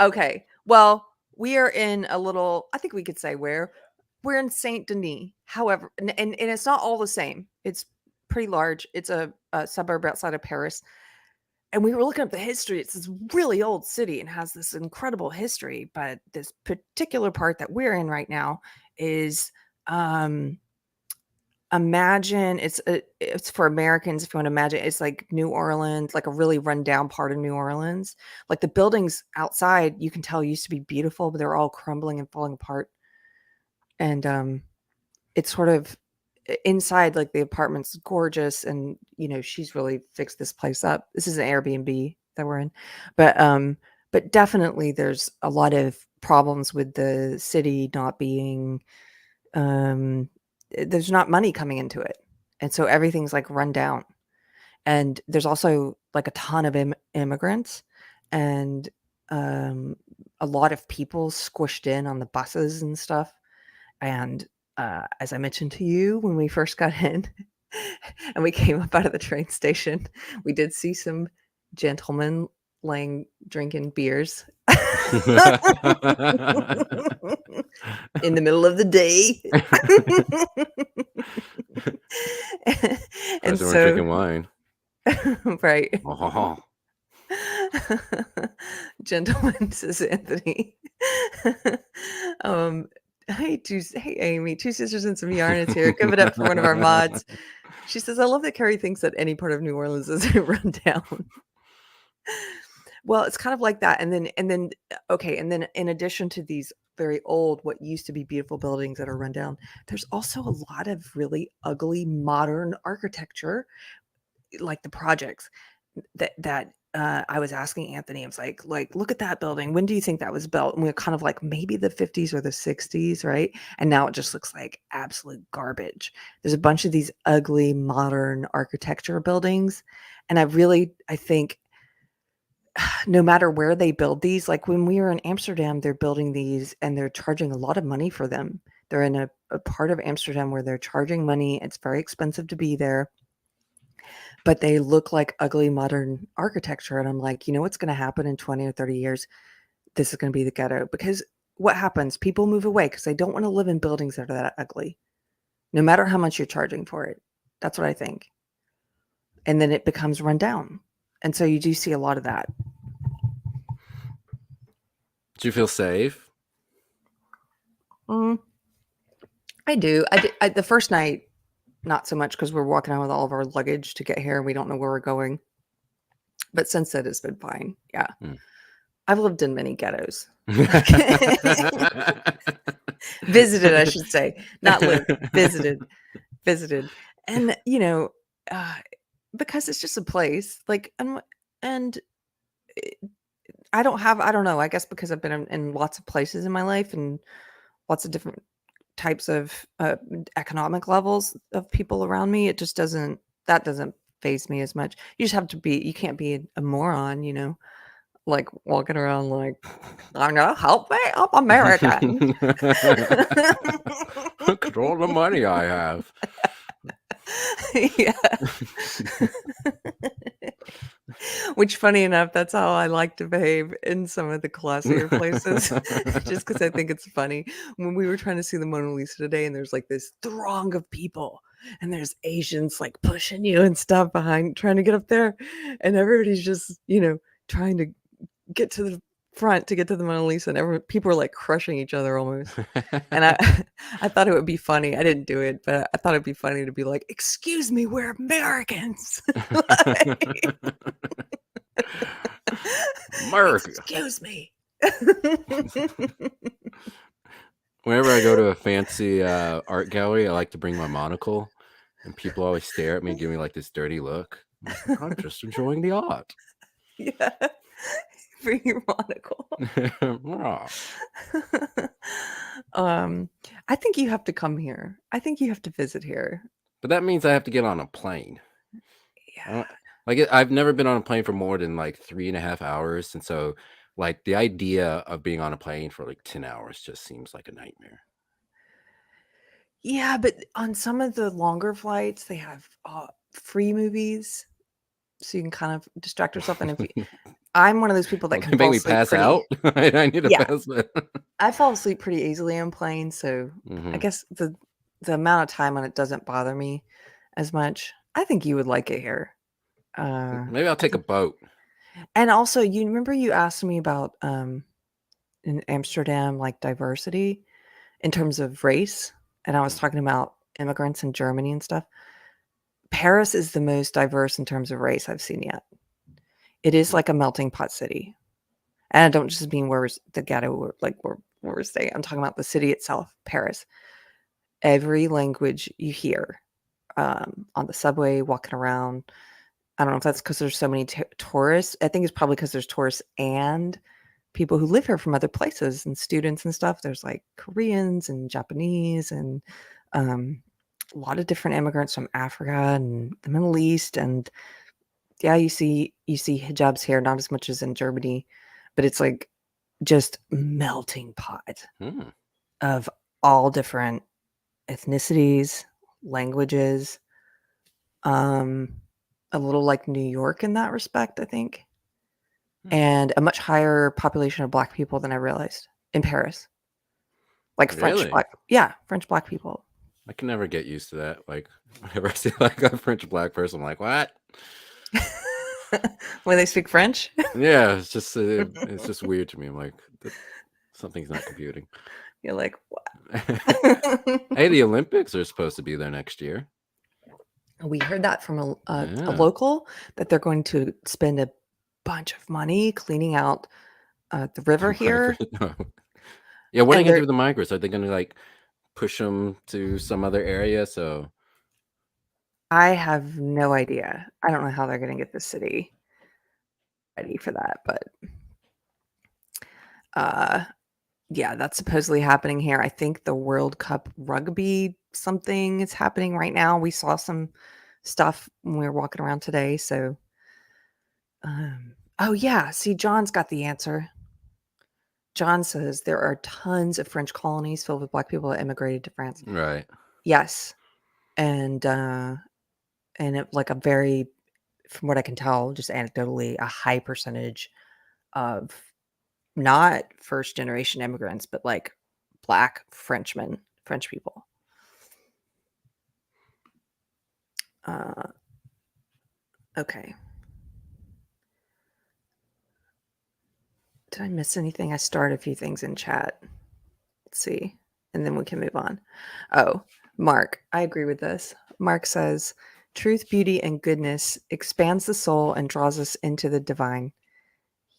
Okay. Well, we are in I think we could say we're in Saint Denis. However, and it's not all the same. It's pretty large. It's a suburb outside of Paris. And we were looking up the history. It's this really old city and has this incredible history. But this particular part that we're in right now is, imagine it's for Americans. If you want to imagine, it's like New Orleans, like a really rundown part of New Orleans. Like the buildings outside, you can tell used to be beautiful, but they're all crumbling and falling apart. And it's sort of inside, like the apartment's gorgeous, and she's really fixed this place up. This is an Airbnb that we're in, but definitely there's a lot of problems with the city not being, there's not money coming into it, and so everything's like run down. And there's also like a ton of immigrants, and a lot of people squished in on the buses and stuff. And as I mentioned to you when we first got in and we came up out of the train station, we did see some gentlemen drinking beers in the middle of the day. And So we're so, drinking wine. right. Oh. Gentlemen, says Anthony. Hey, Amy, two sisters and some yarn is here. Give it up for one of our mods. She says, I love that Keri thinks that any part of New Orleans is run down. Well, it's kind of like that. And then, okay. And then in addition to these very old, what used to be beautiful buildings that are run down, there's also a lot of really ugly modern architecture, like the projects that I was asking Anthony. I was like, look at that building. When do you think that was built? And we were kind of like, maybe the 50s or the 60s, right? And now it just looks like absolute garbage. There's a bunch of these ugly modern architecture buildings. And I think no matter where they build these, like when we were in Amsterdam, they're building these and they're charging a lot of money for them. They're in a part of Amsterdam where they're charging money. It's very expensive to be there, but they look like ugly modern architecture. And I'm like, what's going to happen in 20 or 30 years? This is going to be the ghetto, because what happens? People move away because they don't want to live in buildings that are that ugly, no matter how much you're charging for it. That's what I think. And then it becomes run down. And so you do see a lot of that. Do you feel safe? I do. The first night, not so much, because we're walking out with all of our luggage to get here and we don't know where we're going. But since then, it's been fine. Yeah. Mm. I've lived in many ghettos. Visited, I should say. Not lived, visited. And, uh, because it's just a place, like, and I don't know, I guess because I've been in lots of places in my life and lots of different types of, economic levels of people around me, it just doesn't faze me as much. You can't be a moron, like, walking around like, "I'm gonna help me, I'm American." Look at all the money I have. Yeah. Which, funny enough, that's how I like to behave in some of the classier places, just because I think it's funny. When we were trying to see the Mona Lisa today, and there's, like, this throng of people, and there's Asians, like, pushing you and stuff behind trying to get up there, and everybody's just, trying to get to the front to get to the Mona Lisa, and people are, like, crushing each other almost. And I I thought it would be funny. I didn't do it, but I thought it'd be funny to be like, "Excuse me, we're Americans." Like, America. "Excuse me." Whenever I go to a fancy art gallery, I like to bring my monocle, and people always stare at me and give me like this dirty look. I'm like, I'm just enjoying the art. Yeah. Bring your monocle. Ah. Um, I think you have to come here. I think you have to visit here. But that means I have to get on a plane. Yeah. I've never been on a plane for more than like 3.5 hours, and so like the idea of being on a plane for like 10 hours just seems like a nightmare. Yeah, but on some of the longer flights, they have, free movies, so you can kind of distract yourself, and I'm one of those people that Will can they make fall me asleep pass out? I need a Yeah, pass. I fall asleep pretty easily on planes, so I Hmm. guess the amount of time on it doesn't bother me as much. I think you would like it here. Maybe I'll I take a think boat. and also, you remember you asked me about, in Amsterdam, like, diversity in terms of race, and I was talking about immigrants in Germany and stuff. Paris is the most diverse in terms of race I've seen yet. It is like a melting pot city, and I don't just mean where the ghetto, where we're staying. I'm talking about the city itself, Paris. Every language you hear, on the subway, walking around. I don't know if that's because there's so many tourists. I think it's probably because there's tourists and people who live here from other places and students and stuff. There's, like, Koreans and Japanese and, um, a lot of different immigrants from Africa and the Middle East, and, yeah, you see hijabs here, not as much as in Germany, but it's, like, just melting pot Hmm. of all different ethnicities, languages, um, a little like New York in that respect, I think, Hmm. and a much higher population of Black people than I realized in Paris. Like Really? French Black people. I can never get used to that. Like whenever I see like a French black person, I'm like, what? When they speak French? Yeah, it's just weird to me. I'm like, something's not computing. You're like, Hey, "What?" the Olympics are supposed to be there next year. We heard that from a Yeah. local that they're going to spend a bunch of money cleaning out, the river The here, migrant. No. Yeah, what are they and gonna do they're with the migrants? Are they gonna like push them to some other area? So I have no idea. I don't know how they're gonna get the city ready for that, but, uh, yeah, that's supposedly happening here. I think the World Cup rugby something is happening right now. We saw some stuff when we were walking around today, so, oh, yeah, see, John's got the answer. John says there are tons of French colonies filled with Black people that immigrated to France. right. Yes, and, like, a very from what I can tell, just anecdotally, a high percentage of not first generation immigrants, but, like, Black Frenchmen, French people. Uh, okay. Did I miss anything? I started a few things in chat. Let's see, and then we can move on. Oh, Mark, I agree with this. Mark says, Truth, beauty, and goodness expands the soul and draws us into the divine.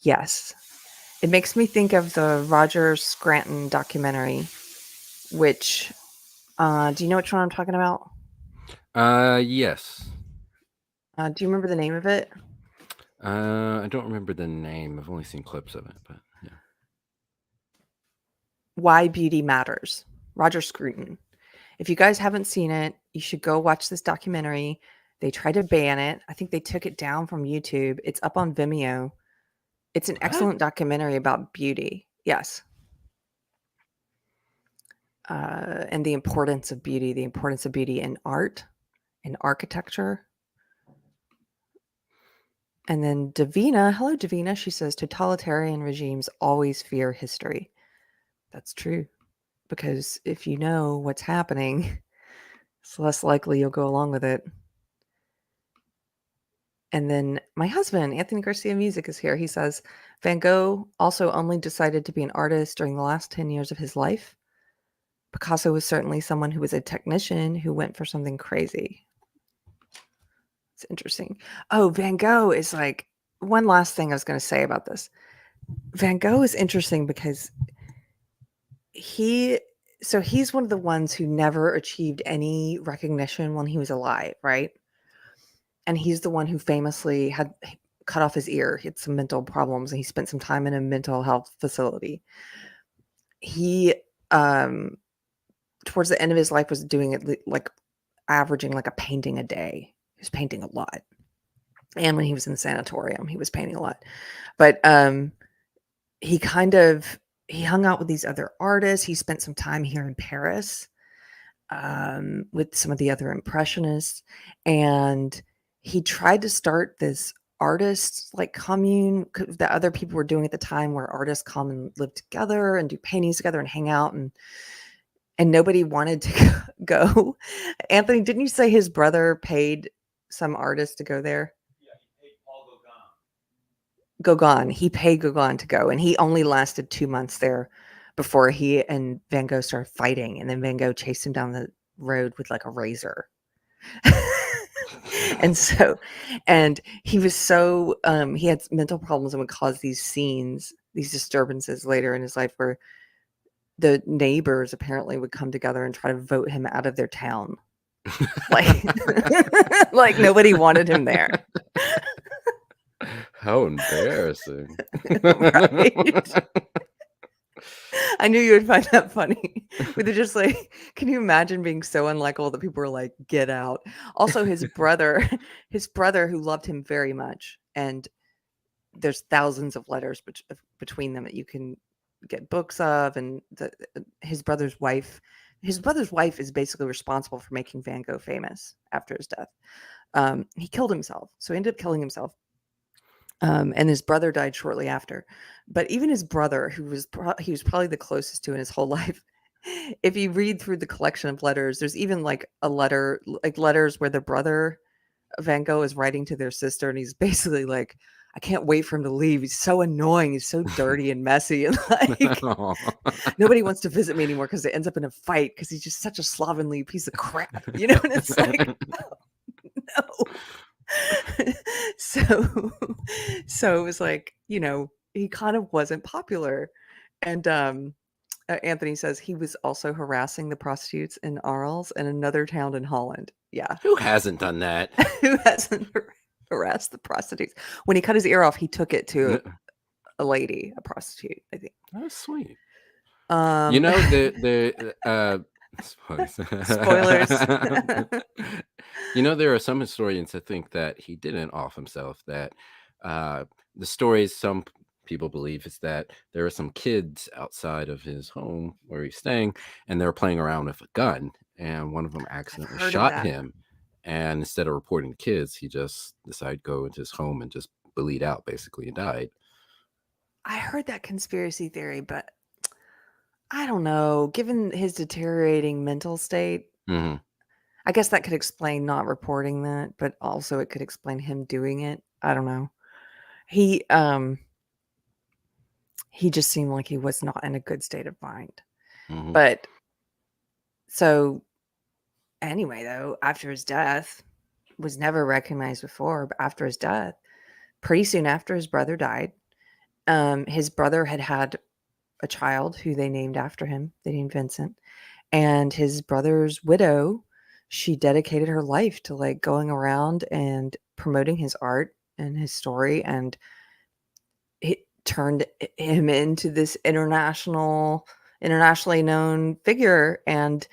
Yes. It makes me think of the Roger Scranton documentary, which, do you know which one I'm talking about? Yes. Do you remember the name of it? I don't remember the name. I've only seen clips of it, but yeah. Why Beauty Matters. Roger Scruton. If you guys haven't seen it, you should go watch this documentary. They tried to ban it. I think they took it down from YouTube. It's up on Vimeo. It's an What? excellent documentary about beauty. Yes. And the importance of beauty in art, in architecture. And then Davina, hello Davina, she says totalitarian regimes always fear history. That's true. Because if you know what's happening, it's less likely you'll go along with it. And then my husband, Anthony Garcia Music, is here. He says Van Gogh also only decided to be an artist during the last 10 years of his life. Picasso was certainly someone who was a technician who went for something crazy. It's interesting. Oh, Van Gogh is like, one last thing I was going to say about this. Van Gogh is interesting because he's one of the ones who never achieved any recognition when he was alive, right? And he's the one who famously had cut off his ear. He had some mental problems and he spent some time in a mental health facility. He, towards the end of his life, was doing it like averaging like a painting a day. He was painting a lot. And when he was in the sanatorium, he was painting a lot. But he hung out with these other artists. He spent some time here in Paris with some of the other impressionists, and he tried to start this artists like commune that other people were doing at the time, where artists come and live together and do paintings together and hang out, and nobody wanted to go. Anthony, didn't you say his brother paid some artist to go there? Gauguin. He paid Gauguin to go, and he only lasted 2 months there before he and Van Gogh started fighting, and then Van Gogh chased him down the road with like a razor. and he was so he had mental problems and would cause these scenes, these disturbances later in his life, where the neighbors apparently would come together and try to vote him out of their town. Like like nobody wanted him there. How embarrassing. Right. I knew you would find that funny. With it just like, can you imagine being so unlikable that people were like, get out? Also, his brother who loved him very much, and there's thousands of letters between them that you can get books of, and his brother's wife is basically responsible for making Van Gogh famous after his death. He killed himself, so he ended up killing himself. And his brother died shortly after. But even his brother, who was he was probably the closest to in his whole life, if you read through the collection of letters, there's even like letters where the brother Van Gogh is writing to their sister, and he's basically like, I can't wait for him to leave. He's so annoying. He's so dirty and messy, and like nobody wants to visit me anymore because it ends up in a fight because he's just such a slovenly piece of crap, you know? And it's like, oh, no. so so it was like, he kind of wasn't popular. And Anthony says he was also harassing the prostitutes in Arles and another town in Holland. Yeah. Who hasn't done that? Who hasn't harassed the prostitutes? When he cut his ear off, he took it to a lady, a prostitute, I think. That's sweet. The spoilers. There are some historians that think that he didn't off himself, that the stories some people believe is that there are some kids outside of his home where he's staying, and they were playing around with a gun, and one of them accidentally shot him. And instead of reporting the kids, he just decided to go into his home and just bleed out, basically, and died. I heard that conspiracy theory, but I don't know. Given his deteriorating mental state, I guess that could explain not reporting that, but also it could explain him doing it. I don't know. He just seemed like he was not in a good state of mind. But so anyway, though, after his death, was never recognized before, but after his death, pretty soon after his brother died, his brother had a child who they named after him. They named Vincent. And his brother's widow, she dedicated her life to like going around and promoting his art and his story, and it turned him into this internationally known figure. And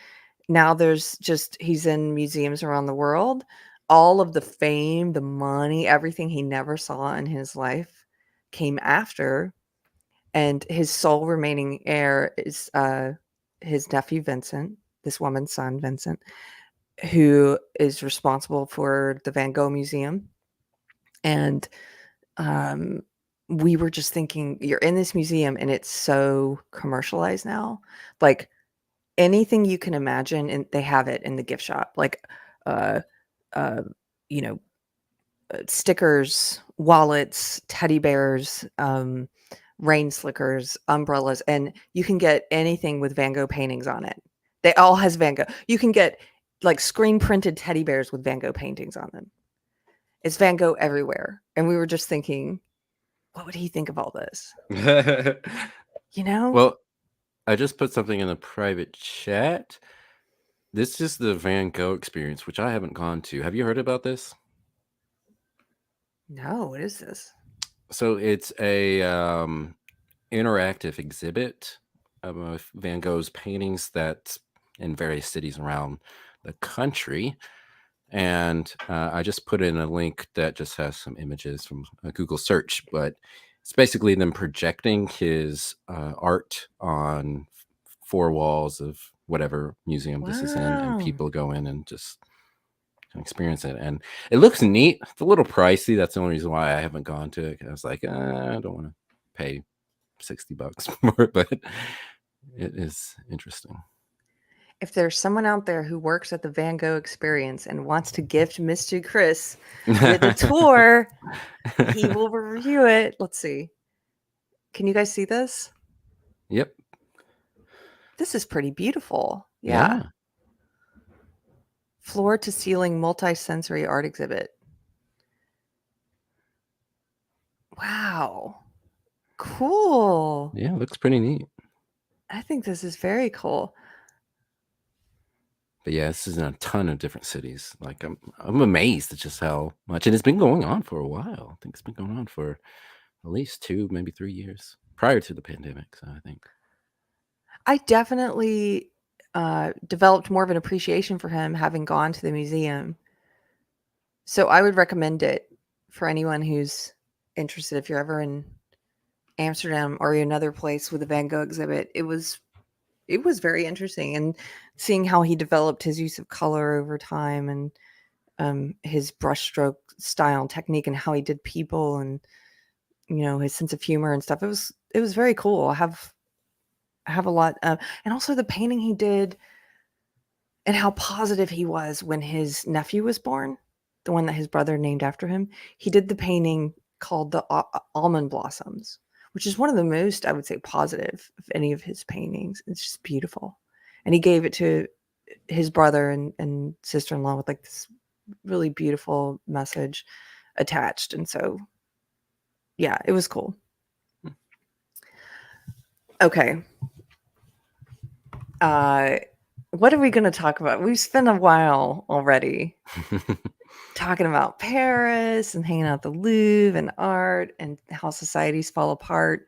now he's in museums around the world. All of the fame, the money, everything he never saw in his life came after. And his sole remaining heir is his nephew Vincent, this woman's son Vincent, who is responsible for the Van Gogh Museum. And we were just thinking, you're in this museum and it's so commercialized now. Like anything you can imagine, and they have it in the gift shop. Like uh uh you know, stickers, wallets, teddy bears, rain slickers, umbrellas, and you can get anything with Van Gogh paintings on it. They all has Van Gogh. You can get like screen printed teddy bears with Van Gogh paintings on them. It's Van Gogh everywhere. And we were just thinking, what would he think of all this? You know? Well, I just put something in the private chat. This is the Van Gogh experience, which I haven't gone to. Have you heard about this? No, what is this? So it's a interactive exhibit of Van Gogh's paintings that's in various cities around the country. And I just put in a link that just has some images from a Google search, but it's basically them projecting his art on four walls of whatever museum this is in, and Wow. people go in and just experience it. And it looks neat. It's a little pricey. That's the only reason why I haven't gone to it. I was like, I don't want to pay $60 for it, but it is interesting. If there's someone out there who works at the Van Gogh experience and wants to gift Mr. Chris with a tour, he will review it. Let's see. Can you guys see this? Yep. This is pretty beautiful. Yeah. Yeah. Floor to ceiling multi-sensory art exhibit. Wow. Cool. Yeah, it looks pretty neat. I think this is very cool. But yeah, this is in a ton of different cities. Like I'm amazed at just how much, and it's been going on for a while. I think it's been going on for at least 2, maybe 3 years prior to the pandemic. So I think I definitely developed more of an appreciation for him having gone to the museum. So I would recommend it for anyone who's interested. If you're ever in Amsterdam or another place with a Van Gogh exhibit, it was very interesting, and seeing how he developed his use of color over time, and his brushstroke style and technique, and how he did people, and his sense of humor and stuff. It was very cool. I have a lot of, and also the painting he did, and how positive he was when his nephew was born, the one that his brother named after him. He did the painting called the Almond Blossoms, which is one of the most, I would say, positive of any of his paintings. It's just beautiful. And he gave it to his brother and sister-in-law with like this really beautiful message attached. And so, yeah, it was cool. Okay. What are we going to talk about? We've spent a while already talking about Paris and hanging out at the Louvre and art and how societies fall apart.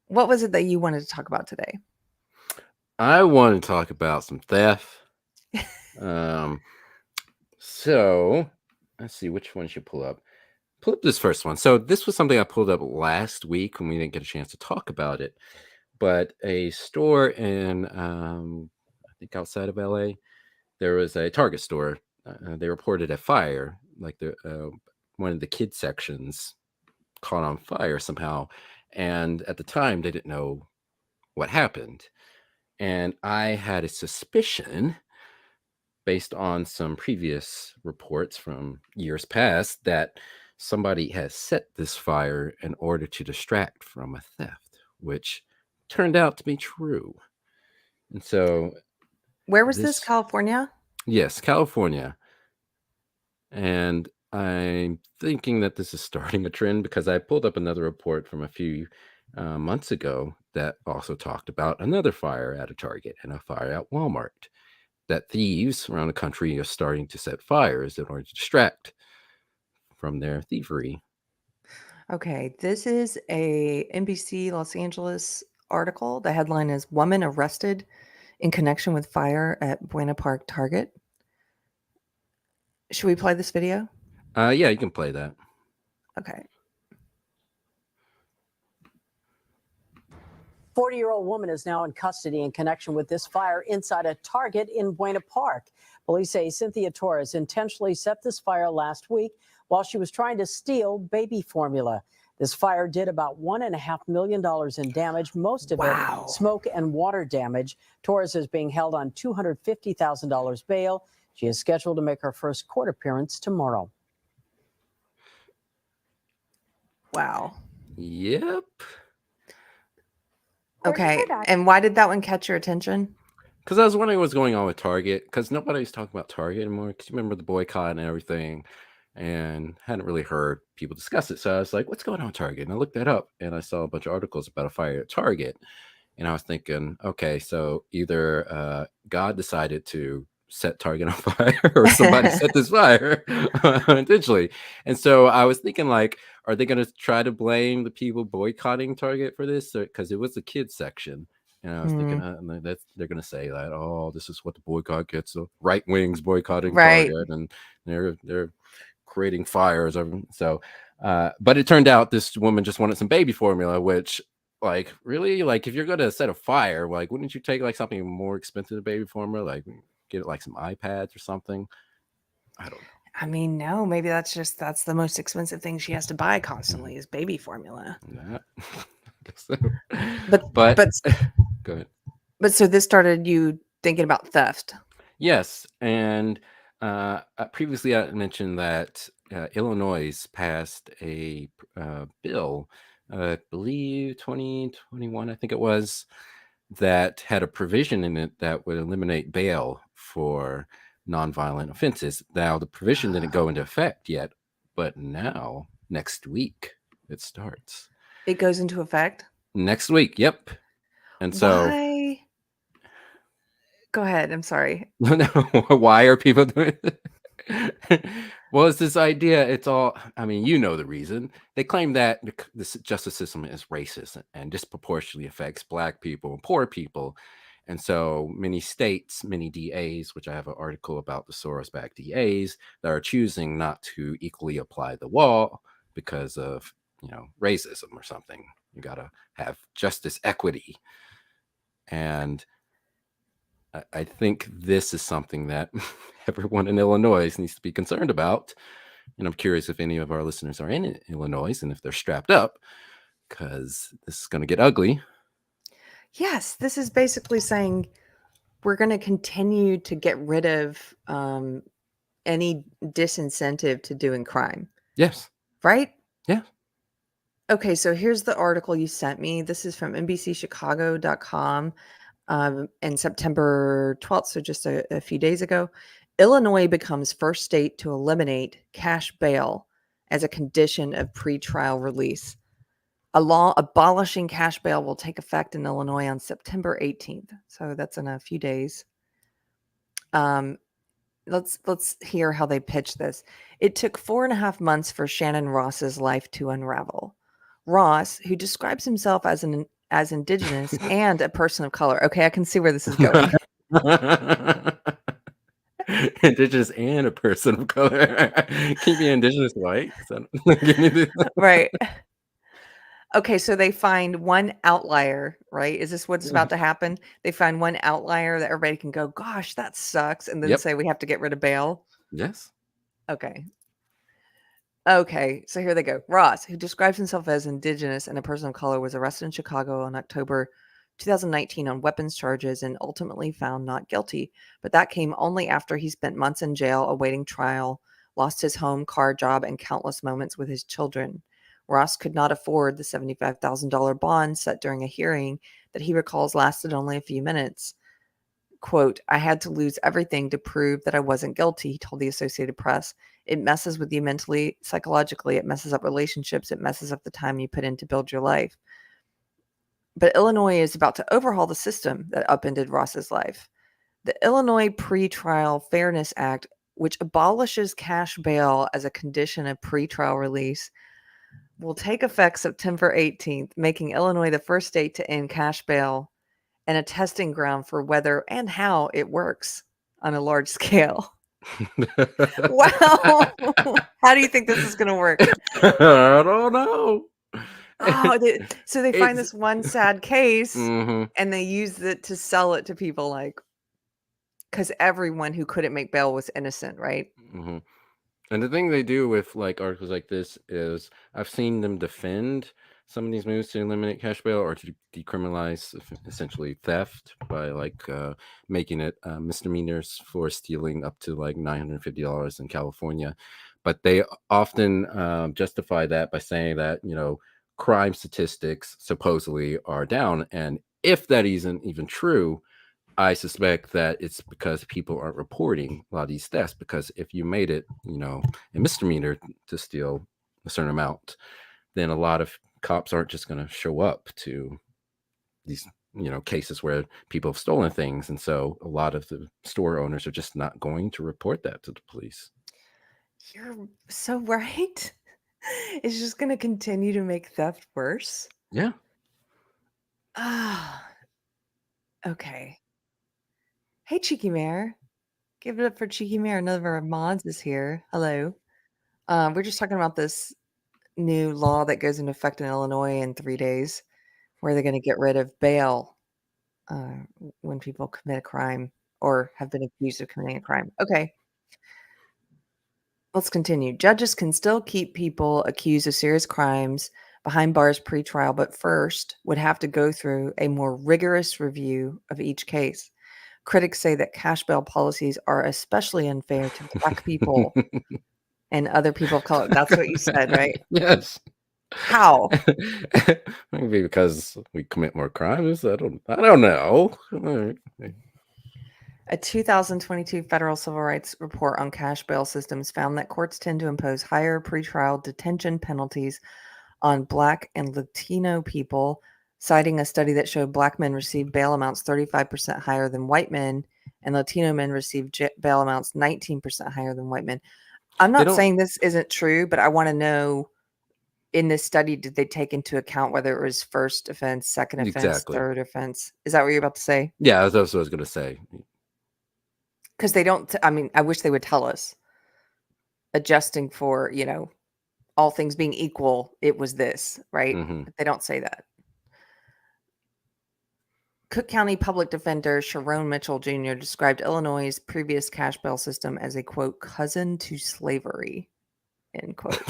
What was it that you wanted to talk about today? I want to talk about some theft. So let's see, which one should pull up. Pull up this first one. So this was something I pulled up last week when we didn't get a chance to talk about it. But a store in, I think outside of LA, there was a Target store. They reported a fire, like one of the kids sections caught on fire somehow. And at the time, they didn't know what happened. And I had a suspicion, based on some previous reports from years past, that somebody has set this fire in order to distract from a theft, which turned out to be true. And so Where was this? California? Yes, California. And I'm thinking that this is starting a trend because I pulled up another report from a few months ago that also talked about another fire at a Target and a fire at Walmart. That thieves around the country are starting to set fires in order to distract from their thievery. Okay, this is a NBC Los Angeles article. The headline is Woman Arrested in Connection with Fire at Buena Park Target. Should we play this video? Yeah, you can play that. Okay. 40-year-old woman is now in custody in connection with this fire inside a Target in Buena Park. Police say Cynthia Torres intentionally set this fire last week while she was trying to steal baby formula. This fire did about $1.5 million in damage, most of it smoke and water damage. Torres is being held on $250,000 bail. She is scheduled to make her first court appearance tomorrow. Wow. Yep. Okay. And why did that one catch your attention? Because I was wondering what's going on with Target, because nobody's talking about Target anymore. Because you remember the boycott and everything, and hadn't really heard people discuss it. So I was like, what's going on with Target? And I looked that up, and I saw a bunch of articles about a fire at Target. And I was thinking, okay, so either God decided to set Target on fire or somebody set this fire intentionally. And so I was thinking, like, are they going to try to blame the people boycotting Target for this? Because it was the kids section. And I was thinking that they're going to say that, oh, this is what the boycott gets. The right wings boycotting Target, and they're creating fires. So, but it turned out this woman just wanted some baby formula, which, like, really, like, if you're going to set a fire, like, wouldn't you take like something more expensive than baby formula, like get it like some iPads or something? I don't know. I mean, no, maybe that's the most expensive thing she has to buy constantly is baby formula. I guess so. But go ahead. But so this started you thinking about theft. Yes, and previously I mentioned that Illinois passed a bill, I believe 2021, I think it was, that had a provision in it that would eliminate bail for nonviolent offenses. Now, the provision didn't go into effect yet, but now, next week, it starts. It goes into effect? Next week, yep. And so... Why? Go ahead, I'm sorry. Why are people doing it? Well, it's this idea. It's all, I mean, you know the reason. They claim that the justice system is racist and disproportionately affects Black people and poor people. And so many states, many DAs, which I have an article about the Soros-backed DAs, that are choosing not to equally apply the law because of, racism or something. You got to have justice equity. And I think this is something that everyone in Illinois needs to be concerned about. And I'm curious if any of our listeners are in Illinois and if they're strapped up, because this is going to get ugly. Yes, this is basically saying we're going to continue to get rid of any disincentive to doing crime. Yes. Right? Yeah. Okay, so here's the article you sent me. This is from NBCChicago.com. And September 12th, so just a few days ago, Illinois becomes first state to eliminate cash bail as a condition of pretrial release. A law abolishing cash bail will take effect in Illinois on September 18th. So that's in a few days. Let's hear how they pitch this. It took 4.5 months for Shannon Ross's life to unravel. Ross, who describes himself as Indigenous and a person of color. Okay, I can see where this is going. Indigenous and a person of color. Can you be Indigenous white? Right. Okay, so they find one outlier, right? Is this what's about to happen? They find one outlier that everybody can go, gosh, that sucks, and then say we have to get rid of bail. Yes. Okay. Okay, so here they go. Ross, who describes himself as Indigenous and a person of color, was arrested in Chicago in October 2019 on weapons charges and ultimately found not guilty. But that came only after he spent months in jail awaiting trial, lost his home, car, job, and countless moments with his children. Ross could not afford the $75,000 bond set during a hearing that he recalls lasted only a few minutes. Quote, I had to lose everything to prove that I wasn't guilty, he told the Associated Press. It messes with you mentally, psychologically. It messes up relationships. It messes up the time you put in to build your life. But Illinois is about to overhaul the system that upended Ross's life. The Illinois Pretrial Fairness Act, which abolishes cash bail as a condition of pretrial release, will take effect September 18th, making Illinois the first state to end cash bail and a testing ground for whether and how it works on a large scale. Wow. How do you think this is going to work? I don't know. Oh, so they find this one sad case Mhm. and they use it to sell it to people, like, because everyone who couldn't make bail was innocent, right? Mhm. And the thing they do with like articles like this is I've seen them defend some of these moves to eliminate cash bail or to decriminalize essentially theft by like making it misdemeanors for stealing up to like $950 in California. But they often justify that by saying that, you know, crime statistics supposedly are down. And if that isn't even true, I suspect that it's because people aren't reporting a lot of these thefts, because if you made it, you know, a misdemeanor to steal a certain amount, then a lot of cops aren't just going to show up to these, you know, cases where people have stolen things. And so a lot of the store owners are just not going to report that to the police. You're so right. It's just going to continue to make theft worse. Yeah. Ah, okay. Hey, Cheeky Mare. Give it up for Cheeky Mare. Another of our mods is here. Hello. We're just talking about this new law that goes into effect in Illinois in 3 days, where they're going to get rid of bail when people commit a crime or have been accused of committing a crime. Okay. Let's continue. Judges can still keep people accused of serious crimes behind bars pre-trial, but first would have to go through a more rigorous review of each case. Critics say that cash bail policies are especially unfair to Black people and other people of color. That's what you said, right? Yes. How? Maybe because we commit more crimes. I don't know. A 2022 federal civil rights report on cash bail systems found that courts tend to impose higher pretrial detention penalties on Black and Latino people, citing a study that showed Black men received bail amounts 35% higher than white men, and Latino men received bail amounts 19% higher than white men. I'm not saying this isn't true, but I want to know, in this study, did they take into account whether it was first offense, second offense, Exactly. third offense? Is that what you're about to say? Yeah, that's what I was going to say. Because they don't, I mean, I wish they would tell us. Adjusting for, you know, all things being equal, it was this, right? Mhm. But they don't say that. Cook County Public Defender Sharon Mitchell Jr. described Illinois' previous cash bail system as a, quote, cousin to slavery, end quote.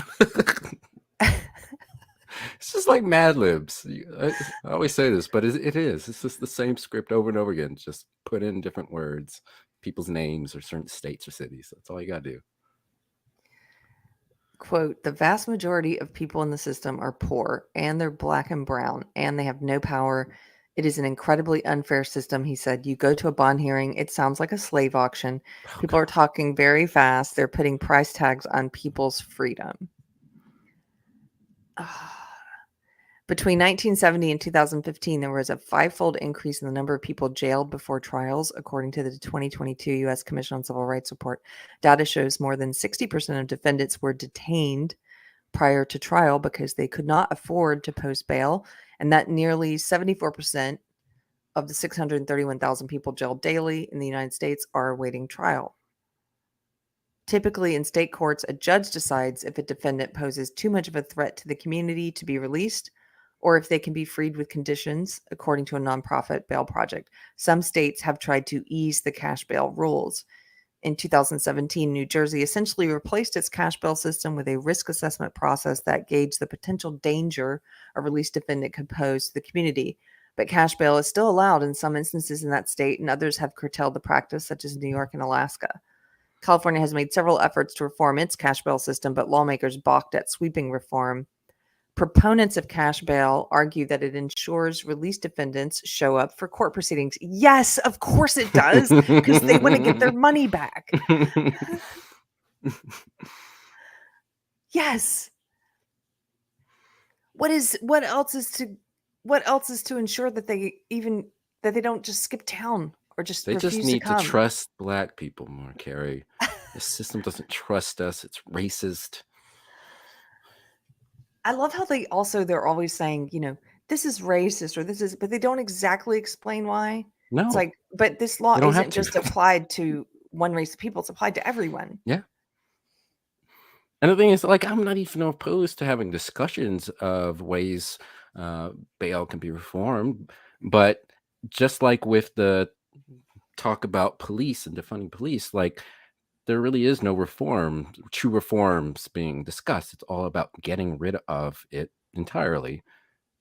It's just like Mad Libs. I always say this, but it is. It's just the same script over and over again. Just put in different words, people's names, or certain states or cities. That's all you got to do. Quote, the vast majority of people in the system are poor, and they're Black and brown, and they have no power. It is an incredibly unfair system, he said. You go to a bond hearing, it sounds like a slave auction. People are talking very fast. They're putting price tags on people's freedom. Between 1970 and 2015, there was a 5-fold increase in the number of people jailed before trials, according to the 2022 U.S. Commission on Civil Rights report. Data shows more than 60% of defendants were detained prior to trial because they could not afford to post bail, and that nearly 74% of the 631,000 people jailed daily in the United States are awaiting trial. Typically, in state courts, a judge decides if a defendant poses too much of a threat to the community to be released, or if they can be freed with conditions, according to a nonprofit bail project. Some states have tried to ease the cash bail rules. In 2017, New Jersey essentially replaced its cash bail system with a risk assessment process that gauged the potential danger a released defendant could pose to the community. But cash bail is still allowed in some instances in that state, and others have curtailed the practice, such as New York and Alaska. California has made several efforts to reform its cash bail system, but lawmakers balked at sweeping reform. Proponents of cash bail argue that it ensures released defendants show up for court proceedings. Yes, of course it does, because they want to get their money back. Yes. What else is to ensure that they don't just skip town or just They just refuse to need to come? trust black people more, Keri. The system doesn't trust us. It's racist. I love how they're always saying, this is racist or this is, but they don't exactly explain why. It's No, like, but this law they don't have isn't to. just applied to one race of people, it's applied to everyone. Yeah. And the thing is, like, I'm not even opposed to having discussions of ways uh, bail can be reformed. But just like with the talk about police and defunding police, like, there really is no true reforms being discussed. It's all about getting rid of it entirely.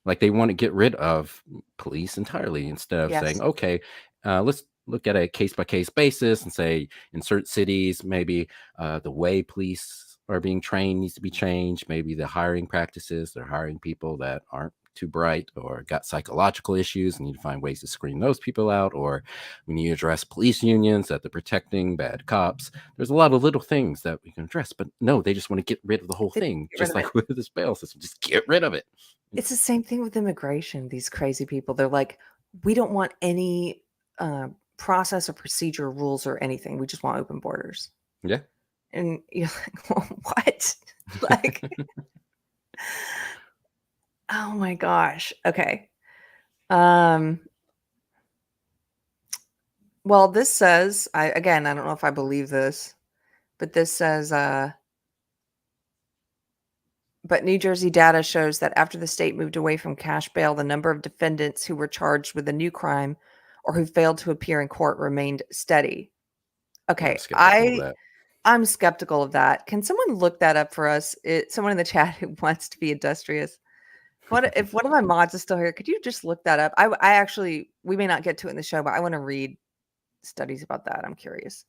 Like, they want to get rid of police entirely instead of saying, Yes. okay, let's look at a case by case basis and say in certain cities, maybe the way police are being trained needs to be changed. Maybe the hiring practices, they're hiring people that aren't too bright or got psychological issues and need to find ways to screen those people out. Or we need to address police unions that they're protecting bad cops. There's a lot of little things that we can address, but no, they just want to get rid of the whole They thing, get rid just of it. like with this bail system. Just get rid of it. It's the same thing with immigration, these crazy people. They're like, we don't want any process or procedure rules or anything. We just want open borders. Yeah. And you're like, well, what? Like, oh my gosh. Okay. Um, well, this says, I don't know if I believe this, but this says, but New Jersey data shows that after the state moved away from cash bail, the number of defendants who were charged with a new crime or who failed to appear in court remained steady. I'm Okay, skeptical of that. I'm skeptical of that. Can someone look that up for us? Someone in the chat who wants to be industrious. What if one of my mods is still here? Could you just look that up? I actually, we may not get to it in the show, but I want to read studies about that. I'm curious.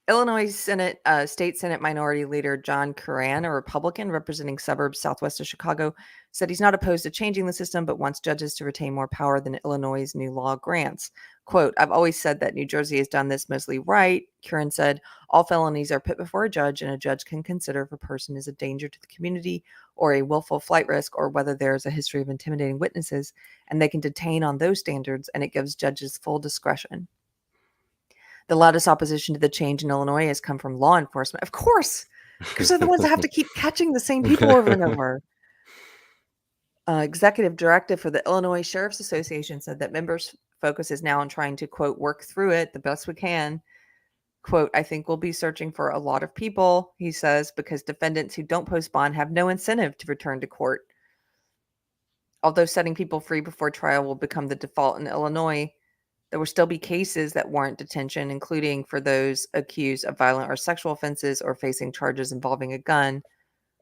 Illinois State Senate Minority Leader John Curran, a Republican representing suburbs southwest of Chicago, said he's not opposed to changing the system, but wants judges to retain more power than Illinois' new law grants. Quote, I've always said that New Jersey has done this mostly right. Curran said, all felonies are put before a judge, and a judge can consider if a person is a danger to the community or a willful flight risk, or whether there's a history of intimidating witnesses, and they can detain on those standards, and it gives judges full discretion. The loudest opposition to the change in Illinois has come from law enforcement. Of course, because they're the ones that have to keep catching the same people over and over. Executive directive for the Illinois Sheriff's Association said that members' focus is now on trying to, quote, work through it the best we can. Quote, I think we'll be searching for a lot of people, he says, because defendants who don't post bond have no incentive to return to court. Although setting people free before trial will become the default in Illinois, there will still be cases that warrant detention, including for those accused of violent or sexual offenses or facing charges involving a gun,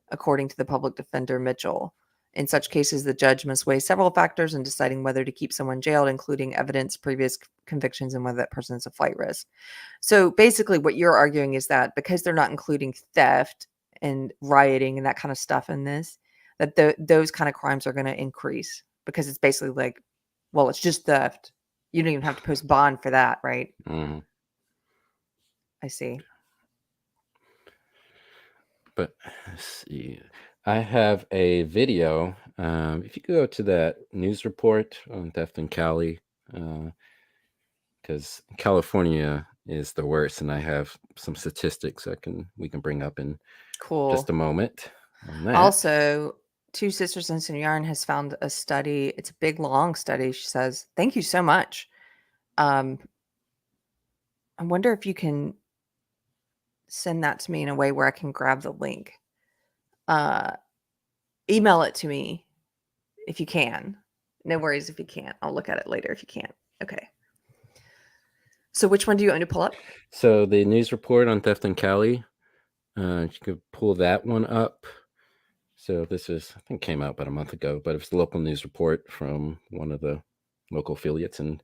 according to the public defender Mitchell. In such cases, the judge must weigh several factors in deciding whether to keep someone jailed, including evidence, previous convictions, and whether that person is a flight risk. So basically, what you're arguing is that because they're not including theft and rioting and that kind of stuff in this, that those kind of crimes are going to increase because it's basically like, well, it's just theft. You don't even have to post bond for that, right? Mm-hmm. I see. But let's see. I have a video. If you go to that news report on theft in Cali, because California is the worst, and I have some statistics we can bring up in just a moment on that. Also, Two Sisters in Some Yarn has found a study. It's a big, long study. She says, thank you so much. I wonder if you can send that to me in a way where I can grab the link. Email it to me if you can. No worries if you can't. I'll look at it later if you can't. Okay. So which one do you want to pull up? So the news report on theft in Cali, you could pull that one up. So this is, I think, came out about a month ago, but it was the local news report from one of the local affiliates in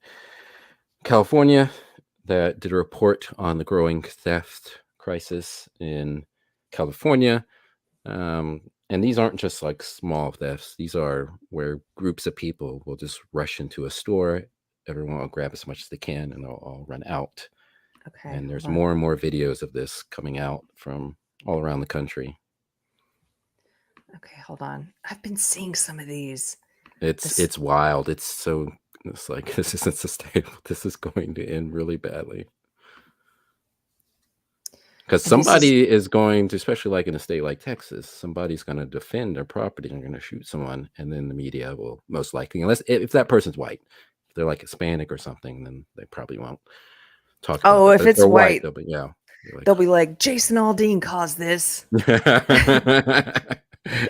California that did a report on the growing theft crisis in California. And these aren't just like small thefts. These are where groups of people will just rush into a store. Everyone will grab as much as they can and they'll all run out. Okay. And there's more and more videos of this coming out from all around the country. Okay, hold on. I've been seeing some of these. It's wild. It's like this isn't sustainable. This is going to end really badly. Because somebody is going to, especially like in a state like Texas, somebody's going to defend their property and going to shoot someone, and then the media will most likely, unless if that person's white, if they're like Hispanic or something, then they probably won't talk about Oh, that. if But if it's they're white, white, they'll be they'll be like, Jason Aldean caused this.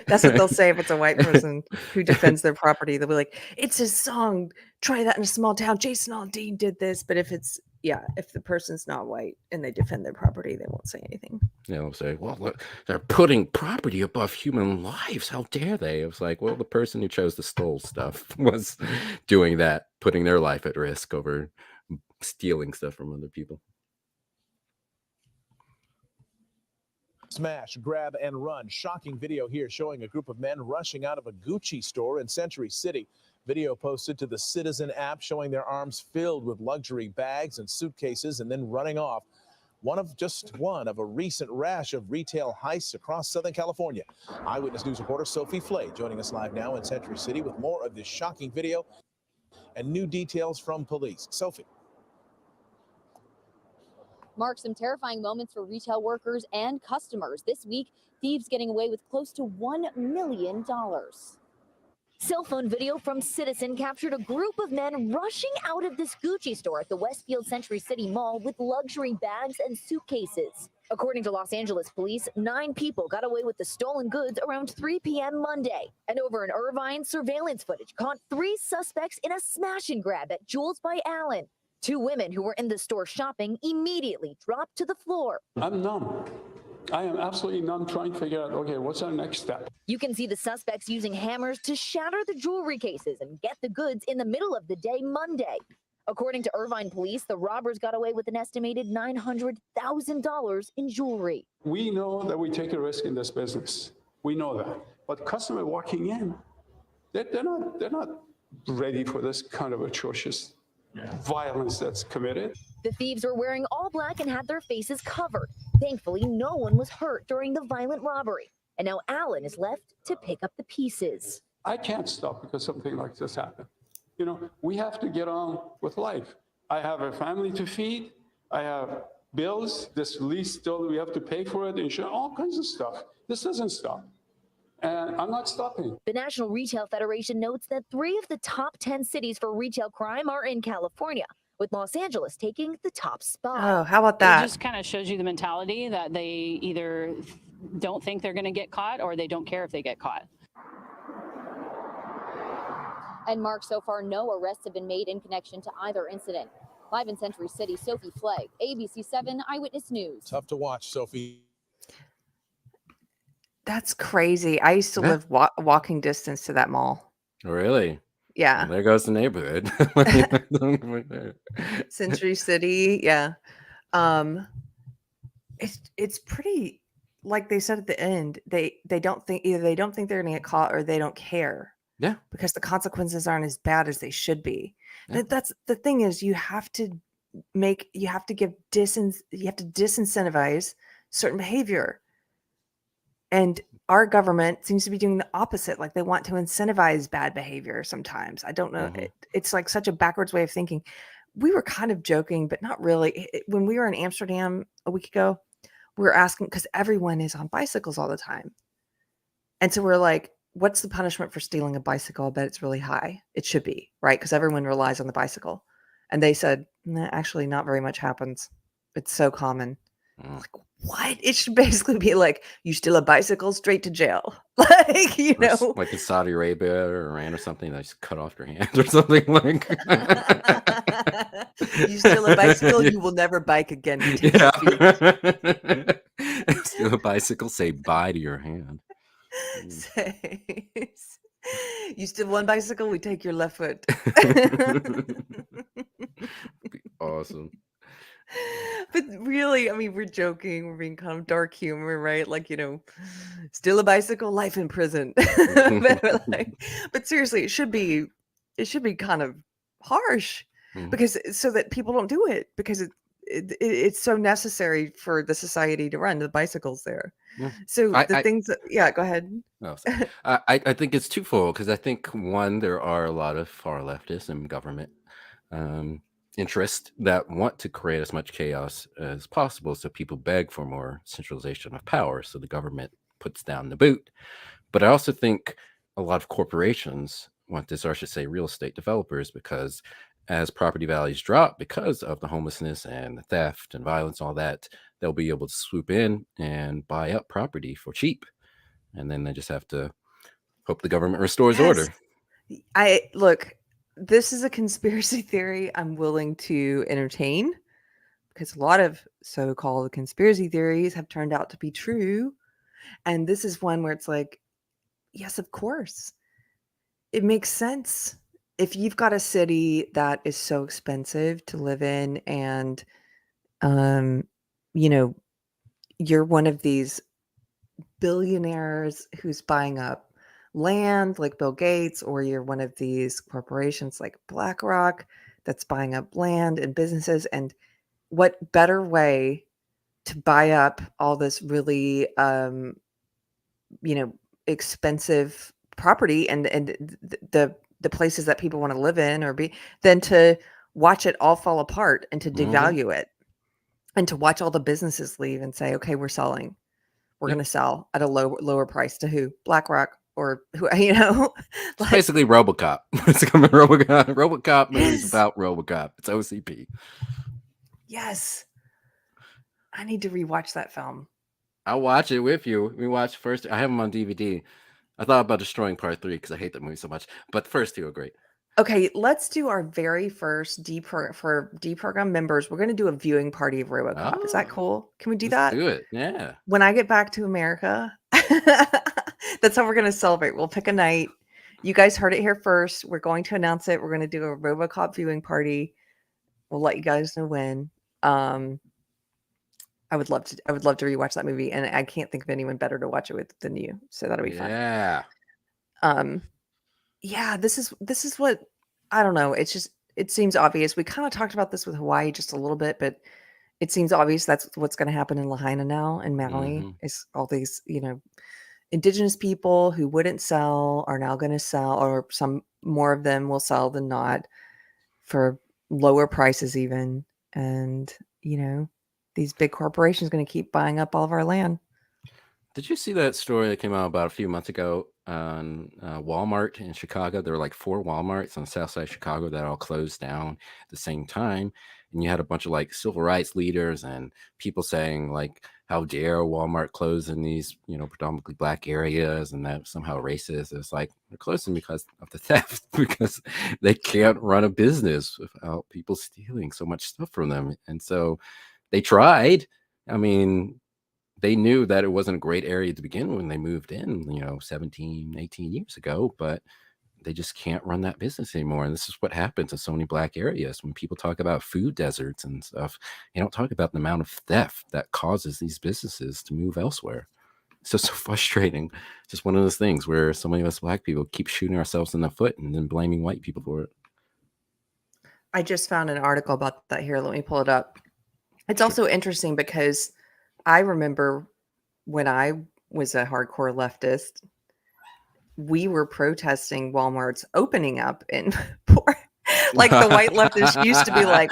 That's what they'll say if it's a white person who defends their property. They'll be like, it's his song. Try that in a small town. Jason Aldean did this. But if the person's not white and they defend their property, they won't say anything. They'll say, well, look, they're putting property above human lives. How dare they? It was like, well, the person who chose to steal stuff was doing that, putting their life at risk over stealing stuff from other people. Smash, grab, and run. Shocking video here showing a group of men rushing out of a Gucci store in Century City. Video posted to the Citizen app showing their arms filled with luxury bags and suitcases and then running off. One of a recent rash of retail heists across Southern California. Eyewitness News reporter Sophie Flay joining us live now in Century City with more of this shocking video and new details from police. Sophie. Mark, some terrifying moments for retail workers and customers. This week, thieves getting away with close to $1 million. Cell phone video from Citizen captured a group of men rushing out of this Gucci store at the Westfield Century City Mall with luxury bags and suitcases. According to Los Angeles police, 9 people got away with the stolen goods around 3 p.m. Monday. And over in Irvine, surveillance footage caught 3 suspects in a smash and grab at Jules by Allen. 2 women who were in the store shopping immediately dropped to the floor. I'm numb. I am absolutely numb, trying to figure out, okay, what's our next step? You can see the suspects using hammers to shatter the jewelry cases and get the goods in the middle of the day Monday. According to Irvine police, the robbers got away with an estimated $900,000 in jewelry. We know that we take a risk in this business. We know that. But customer walking in, they're not ready for this kind of atrocious violence that's committed. The thieves were wearing all black and had their faces covered. Thankfully, no one was hurt during the violent robbery. And now Allen is left to pick up the pieces. I can't stop because something like this happened. You know, we have to get on with life. I have a family to feed. I have bills. This lease still, we have to pay for it, insurance, all kinds of stuff. This doesn't stop. And I'm not stopping. The National Retail Federation notes that 3 of the top 10 cities for retail crime are in California, with Los Angeles taking the top spot. Oh, how about that? It just kind of shows you the mentality that they either don't think they're going to get caught or they don't care if they get caught. And Mark, so far, no arrests have been made in connection to either incident. Live in Century City, Sophie Flay, ABC 7 Eyewitness News. Tough to watch, Sophie. That's crazy. I used to live walking distance to that mall. Really? Yeah. Well, there goes the neighborhood. Century City. Yeah. It's pretty, like they said at the end, they don't think they're gonna get caught or they don't care. Yeah. Because the consequences aren't as bad as they should be. Yeah. That's the thing is you have to disincentivize certain behavior. And our government seems to be doing the opposite. Like they want to incentivize bad behavior sometimes. I don't know. It's like such a backwards way of thinking. We were kind of joking, but not really. When we were in Amsterdam a week ago, we were asking, because everyone is on bicycles all the time. And so we're like, what's the punishment for stealing a bicycle? I bet it's really high. It should be, right? Because everyone relies on the bicycle. And they said, nah, actually, not very much happens. It's so common. Like, what? It should basically be like, you steal a bicycle, straight to jail. Like, you know. Like in Saudi Arabia or Iran or something, they just cut off your hand or something like. You steal a bicycle, you will never bike again. Yeah. Steal a bicycle, say bye to your hand. You steal one bicycle, we take your left foot. Awesome. But really, I mean, we're joking. We're being kind of dark humor, right? Like, you know, steal a bicycle, life in prison. but seriously, it should be kind of harsh because so that people don't do it because it's so necessary for the society to run. The bicycles there. Yeah. So the I things that, yeah, go ahead. Oh, sorry. I think it's twofold because I think one, there are a lot of far leftists and government um, interest that want to create as much chaos as possible, so people beg for more centralization of power, so the government puts down the boot. But I also think a lot of corporations want this, or I should say, real estate developers, because as property values drop because of the homelessness and the theft and violence, all that, they'll be able to swoop in and buy up property for cheap, and then they just have to hope the government restores Yes. order. Look, this is a conspiracy theory I'm willing to entertain, because a lot of so-called conspiracy theories have turned out to be true. And this is one where it's like, yes, of course. It makes sense. If you've got a city that is so expensive to live in, and you know, you're one of these billionaires who's buying up land like Bill Gates, or you're one of these corporations like BlackRock that's buying up land and businesses, and what better way to buy up all this really expensive property and the places that people want to live in or be, than to watch it all fall apart and to Mhm. devalue it, and to watch all the businesses leave and say, okay, we're selling. We're Yep. going to sell at a lower price to who? BlackRock, or who, It's like, basically RoboCop. It's coming RoboCop. RoboCop movies Yes. about RoboCop. It's OCP. yes. I need to rewatch that film. I'll watch it with you. We watched first. I have them on DVD. I thought about destroying part 3 because I hate that movie so much. But the first 2 are great. Okay, let's do our very first for deprogram members. We're going to do a viewing party of RoboCop. Is that Oh, cool? Can we do let's that? do it. Yeah. When I get back to America, that's how we're going to celebrate. We'll pick a night. You guys heard it here first. We're going to announce it. We're going to do a RoboCop viewing party. We'll let you guys know when. I would love to rewatch that movie, and I can't think of anyone better to watch it with than you. So that'll be fun. Yeah. Yeah, this is what, I don't know. It's just, it seems obvious. We kind of talked about this with Hawaii just a little bit, but it seems obvious that's what's going to happen in Lahaina now, in Maui, Mhm. is all these, indigenous people who wouldn't sell are now going to sell, or some more of them will sell than not, for lower prices even. And, these big corporations going to keep buying up all of our land. Did you see that story that came out about a few months ago on Walmart in Chicago? There were like 4 Walmarts on the south side of Chicago that all closed down at the same time. And you had a bunch of like civil rights leaders and people saying like, how dare Walmart close in these, predominantly black areas, and that somehow racist. It's like they're closing because of the theft, because they can't run a business without people stealing so much stuff from them. And so they tried. I mean, they knew that it wasn't a great area to begin when they moved in, 17, 18 years ago, but they just can't run that business anymore. And this is what happens in so many black areas. When people talk about food deserts and stuff, they don't talk about the amount of theft that causes these businesses to move elsewhere. It's just so frustrating. It's just one of those things where so many of us black people keep shooting ourselves in the foot and then blaming white people for it. I just found an article about that here. Let me pull it up. It's Sure. also interesting because I remember when I was a hardcore leftist, we were protesting Walmart's opening up in like the white leftists used to be like,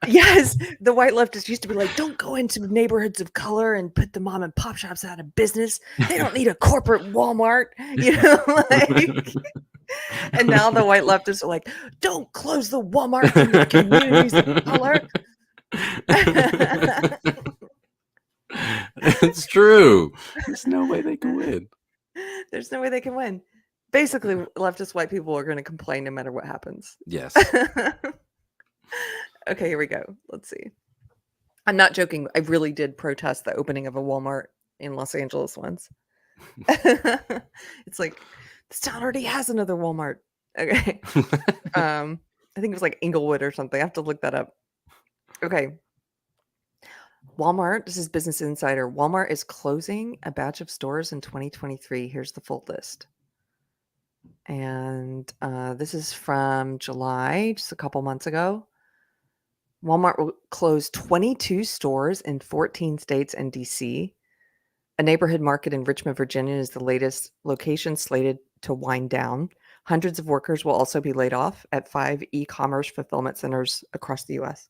yes, the white leftists used to be like, don't go into neighborhoods of color and put the mom and pop shops out of business. They don't need a corporate Walmart, like. And now the white leftists are like, don't close the Walmart in the communities of color. It's true. There's no way they can win. There's no way they can win. Basically, leftist white people are going to complain no matter what happens. Yes. Okay, here we go. Let's see. I'm not joking. I really did protest the opening of a Walmart in Los Angeles once. It's like, this town already has another Walmart. Okay. I think it was like Inglewood or something. I have to look that up. Okay. Walmart, this is Business Insider. Walmart is closing a batch of stores in 2023. Here's the full list. And this is from July, just a couple months ago. Walmart will close 22 stores in 14 states and DC. A neighborhood market in Richmond, Virginia is the latest location slated to wind down. Hundreds of workers will also be laid off at 5 e-commerce fulfillment centers across the U.S.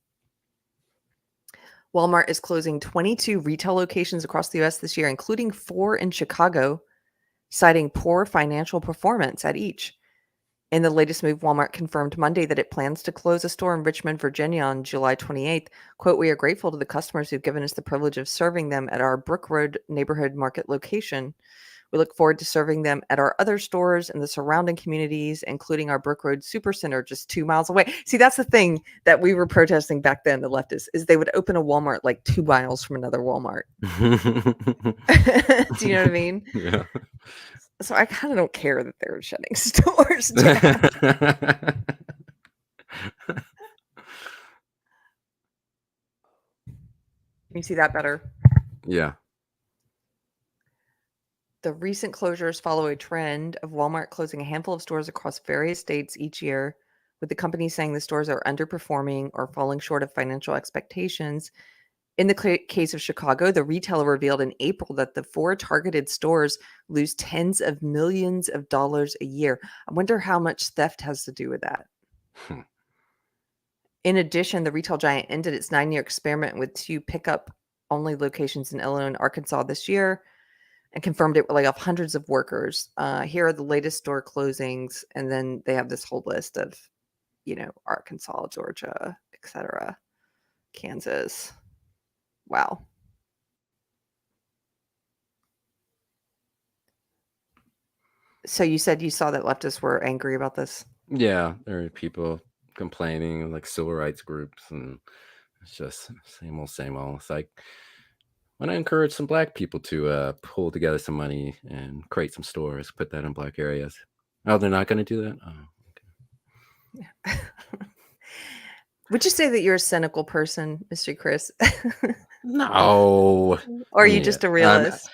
Walmart is closing 22 retail locations across the U.S. this year, including 4 in Chicago, citing poor financial performance at each. In the latest move, Walmart confirmed Monday that it plans to close a store in Richmond, Virginia on July 28th. Quote, "We are grateful to the customers who've given us the privilege of serving them at our Brook Road neighborhood market location. We look forward to serving them at our other stores in the surrounding communities, including our Brook Road Supercenter just 2 miles away." See, that's the thing that we were protesting back then, the leftists, is they would open a Walmart like 2 miles from another Walmart. Do you know what I mean? Yeah. So I kind of don't care that they're shutting stores down. Can you see that better? Yeah. The recent closures follow a trend of Walmart closing a handful of stores across various states each year, with the company saying the stores are underperforming or falling short of financial expectations. In the case of Chicago, the retailer revealed in April that the 4 targeted stores lose tens of millions of dollars a year. I wonder how much theft has to do with that. Hmm. In addition, the retail giant ended its 9-year experiment with 2 pickup-only locations in Illinois and Arkansas this year and confirmed it would lay off hundreds of workers. Here are the latest store closings, and then they have this whole list of, Arkansas, Georgia, etc., Kansas. Wow. So you said you saw that leftists were angry about this? Yeah, there are people complaining, like civil rights groups, and it's just same old, same old. It's like, when I encourage some black people to pull together some money and create some stores, put that in black areas. Oh, they're not going to do that? Oh, Yeah. Would you say that you're a cynical person, Mr. Chris? no. Or are you just a realist?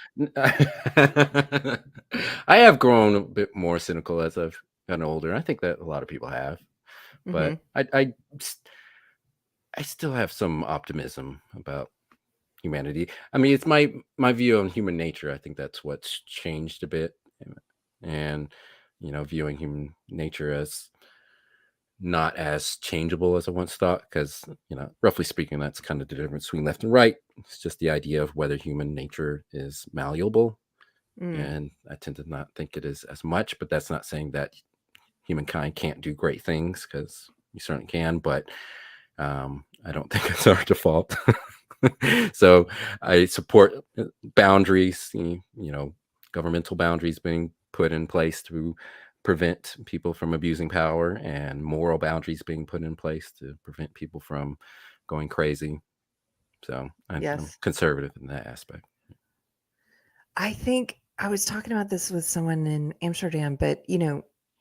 I have grown a bit more cynical as I've gotten older. I think that a lot of people have, but I still have some optimism about humanity. I mean, it's my view on human nature. I think that's what's changed a bit, and viewing human nature as not as changeable as I once thought, because roughly speaking, that's kind of the difference between left and right. It's just the idea of whether human nature is malleable, and I tend to not think it is as much. But that's not saying that humankind can't do great things, because you certainly can. But I don't think it's our default. So I support boundaries, governmental boundaries being put in place to prevent people from abusing power, and moral boundaries being put in place to prevent people from going crazy. So I'm Yes. conservative in that aspect. I think I was talking about this with someone in Amsterdam, but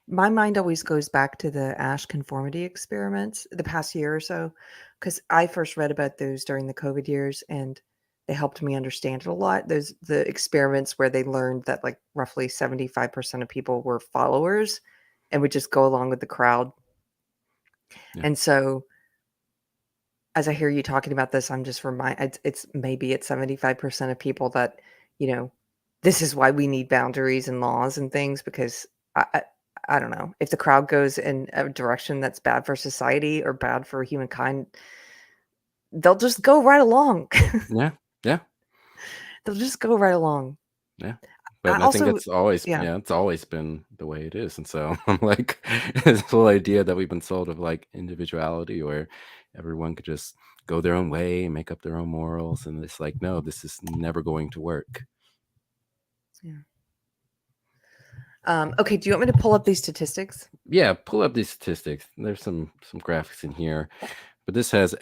my mind always goes back to the Ash conformity experiments the past year or so, because I first read about those during the COVID years, and they helped me understand it a lot. The experiments where they learned that like roughly 75% of people were followers and would just go along with the crowd. Yeah. And so as I hear you talking about this, I'm just reminded it's 75% of people that, this is why we need boundaries and laws and things, because I don't know, if the crowd goes in a direction that's bad for society or bad for humankind, they'll just go right along. Yeah. They'll just go right along. Yeah. But I think also, it's always, yeah. it's always been the way it is. And so I'm like, this whole idea that we've been sold of like individuality, where everyone could just go their own way and make up their own morals. And it's like, no, this is never going to work. Yeah. Okay, do you want me to pull up these statistics? Yeah, pull up these statistics. There's some graphics in here, but this has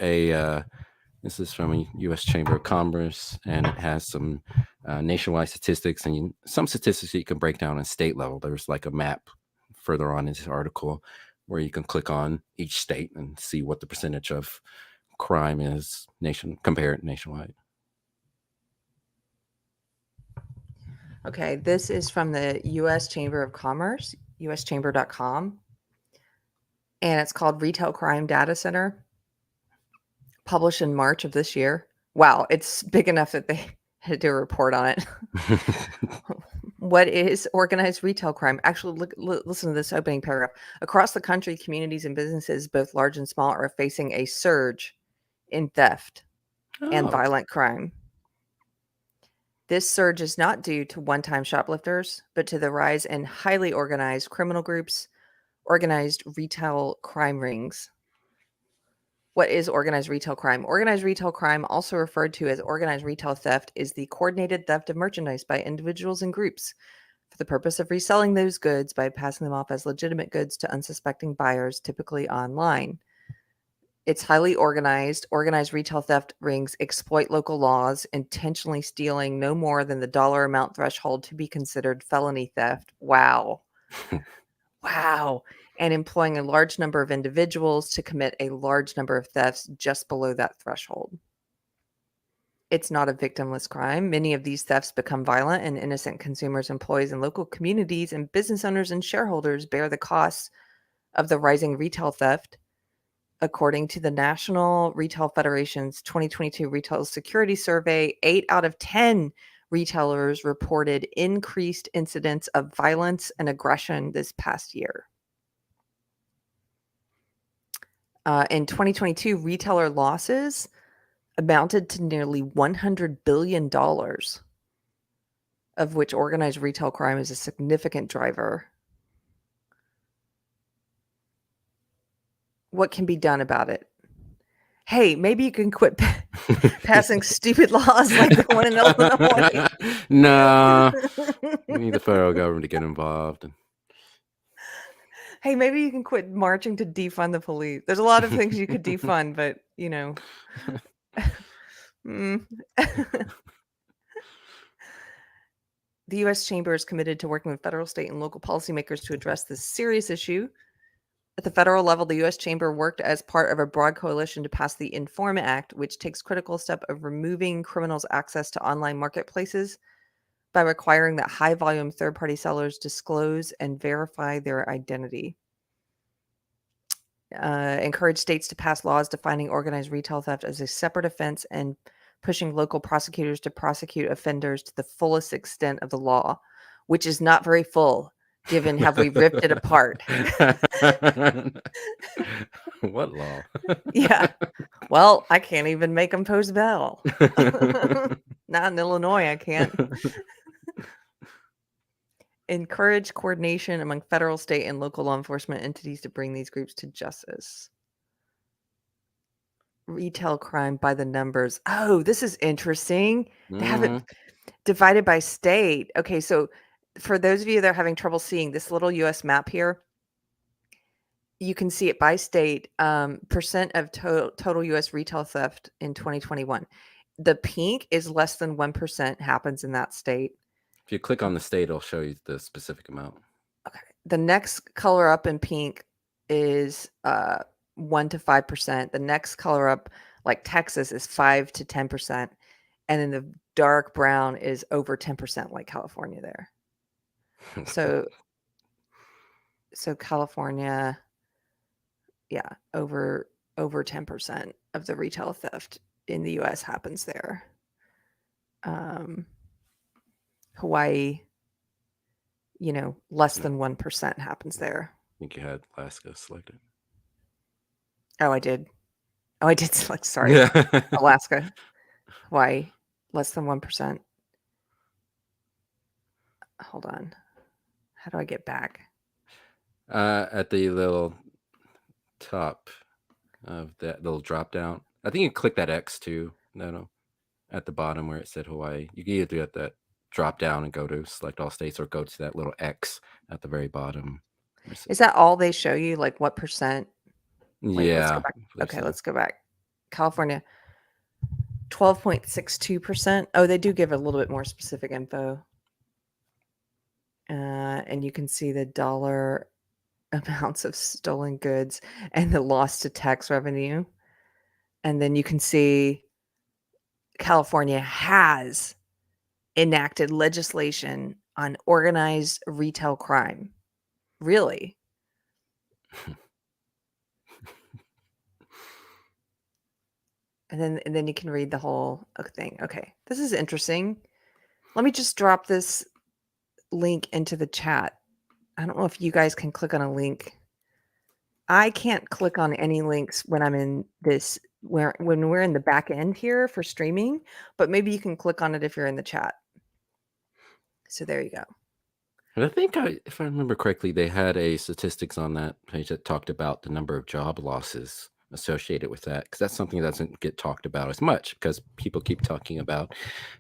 this is from a U.S. Chamber of Commerce, and it has some nationwide statistics, and some statistics that you can break down on state level. There's like a map further on in this article where you can click on each state and see what the percentage of crime is compared nationwide. Okay, this is from the U.S. Chamber of Commerce, uschamber.com, and it's called Retail Crime Data Center. published in March of this year. Wow, it's big enough that they had to do a report on it. What is organized retail crime? Actually, listen to this opening paragraph. Across the country, communities and businesses, both large and small, are facing a surge in theft and Oh, violent crime. This surge is not due to one-time shoplifters, but to the rise in highly organized criminal groups, organized retail crime rings. What is organized retail crime? Organized retail crime, also referred to as organized retail theft, is the coordinated theft of merchandise by individuals and groups for the purpose of reselling those goods by passing them off as legitimate goods to unsuspecting buyers, typically online. It's highly organized. Organized retail theft rings exploit local laws, intentionally stealing no more than the dollar amount threshold to be considered felony theft. Wow. Wow. And employing a large number of individuals to commit a large number of thefts just below that threshold. It's not a victimless crime. Many of these thefts become violent, and innocent consumers, employees, and local communities and business owners and shareholders bear the costs of the rising retail theft. According to the National Retail Federation's 2022 Retail Security Survey, 8 out of 10 retailers reported increased incidents of violence and aggression this past year. In 2022, retailer losses amounted to nearly $100 billion, of which organized retail crime is a significant driver. What can be done about it? Hey, maybe you can quit passing stupid laws like the one in Illinois. Nah, we need the federal government to get involved. Hey, maybe you can quit marching to defund the police. There's a lot of things you could defund, but you know. The U.S. Chamber is committed to working with federal, state, and local policymakers to address this serious issue. At the federal level, the U.S. Chamber worked as part of a broad coalition to pass the INFORM Act, which takes critical step of removing criminals' access to online marketplaces by requiring that high-volume third-party sellers disclose and verify their identity. Encourage states to pass laws defining organized retail theft as a separate offense and pushing local prosecutors to prosecute offenders to the fullest extent of the law, which is not very full, given how we ripped it apart. What law? Yeah. Well, I can't even make them post bail. Not in Illinois, I can't. Encourage coordination among federal, state, and local law enforcement entities to bring these groups to justice. Retail crime by the numbers. Oh, this is interesting. They have it divided by state. Okay, so for those of you that are having trouble seeing this little US map here, you can see it by state, percent of total US retail theft in 2021. The pink is less than 1% happens in that state. If you click on the state, it'll show you the specific amount. Okay. The next color up in pink is 1 to 5%. The next color up, like Texas, is 5 to 10%. And then the dark brown is over 10%, like California there. So California, yeah, over 10% of the retail theft in the US happens there. Hawaii, less than 1% happens there. I think you had Alaska selected. Oh, I did select, sorry. Yeah. Alaska, Hawaii, less than 1%. Hold on. How do I get back? At the little top of that little drop down. I think you click that X too. No, at the bottom where it said Hawaii. You can either do that drop down and go to select all states, or go to that little X at the very bottom. Is that all they show you? Like what percent? Wait, Yeah. let's go back. Okay, let's go back. California, 12.62%. Oh, they do give a little bit more specific info. And you can see the dollar amounts of stolen goods and the loss to tax revenue. And then you can see California has enacted legislation on organized retail crime. Really? and then you can read the whole thing. Okay, this is interesting. Let me just drop this link into the chat. I don't know if you guys can click on a link. I can't click on any links when I'm in this when we're in the back end here for streaming, but maybe you can click on it if you're in the chat. So there you go. And I think if I remember correctly, they had a statistics on that page that talked about the number of job losses associated with that, because that's something that doesn't get talked about as much because people keep talking about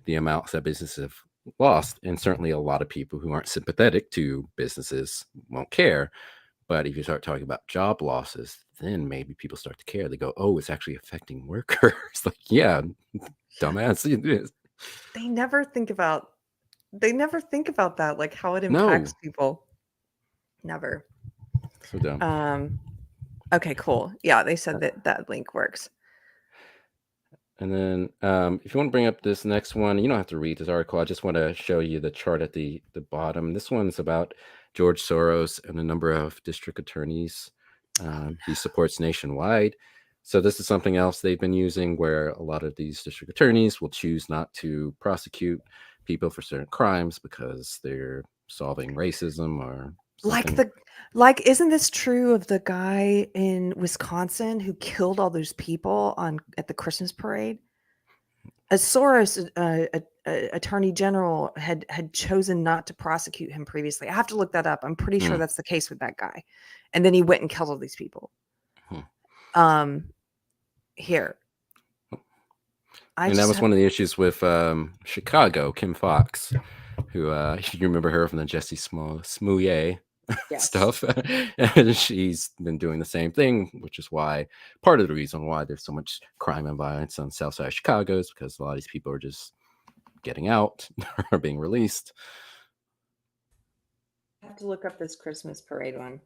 the amounts that businesses have lost, and certainly a lot of people who aren't sympathetic to businesses won't care. But if you start talking about job losses, then maybe people start to care. They go, "Oh, it's actually affecting workers." Like, yeah, dumbass, it is. They never think about that, like how it No, impacts people. Never. so dumb. Okay, cool. Yeah, they said that link works. And then if you want to bring up this next one, you don't have to read this article. I just want to show you the chart at the bottom. This one's about George Soros and the number of district attorneys he supports nationwide. So this is something else they've been using, where a lot of these district attorneys will choose not to prosecute people for certain crimes because they're solving racism or something. Isn't this true of the guy in Wisconsin who killed all those people at the Christmas parade? A Soros attorney general had chosen not to prosecute him previously. I have to look that up. I'm pretty sure that's the case with that guy. And then he went and killed all these people. Here. And that was one of the issues with Chicago, Kim Fox, who you remember her from the Jesse Smollett stuff. And she's been doing the same thing, which is why part of the reason why there's so much crime and violence on the south side of Chicago is because a lot of these people are just getting out or being released. I have to look up this Christmas parade one.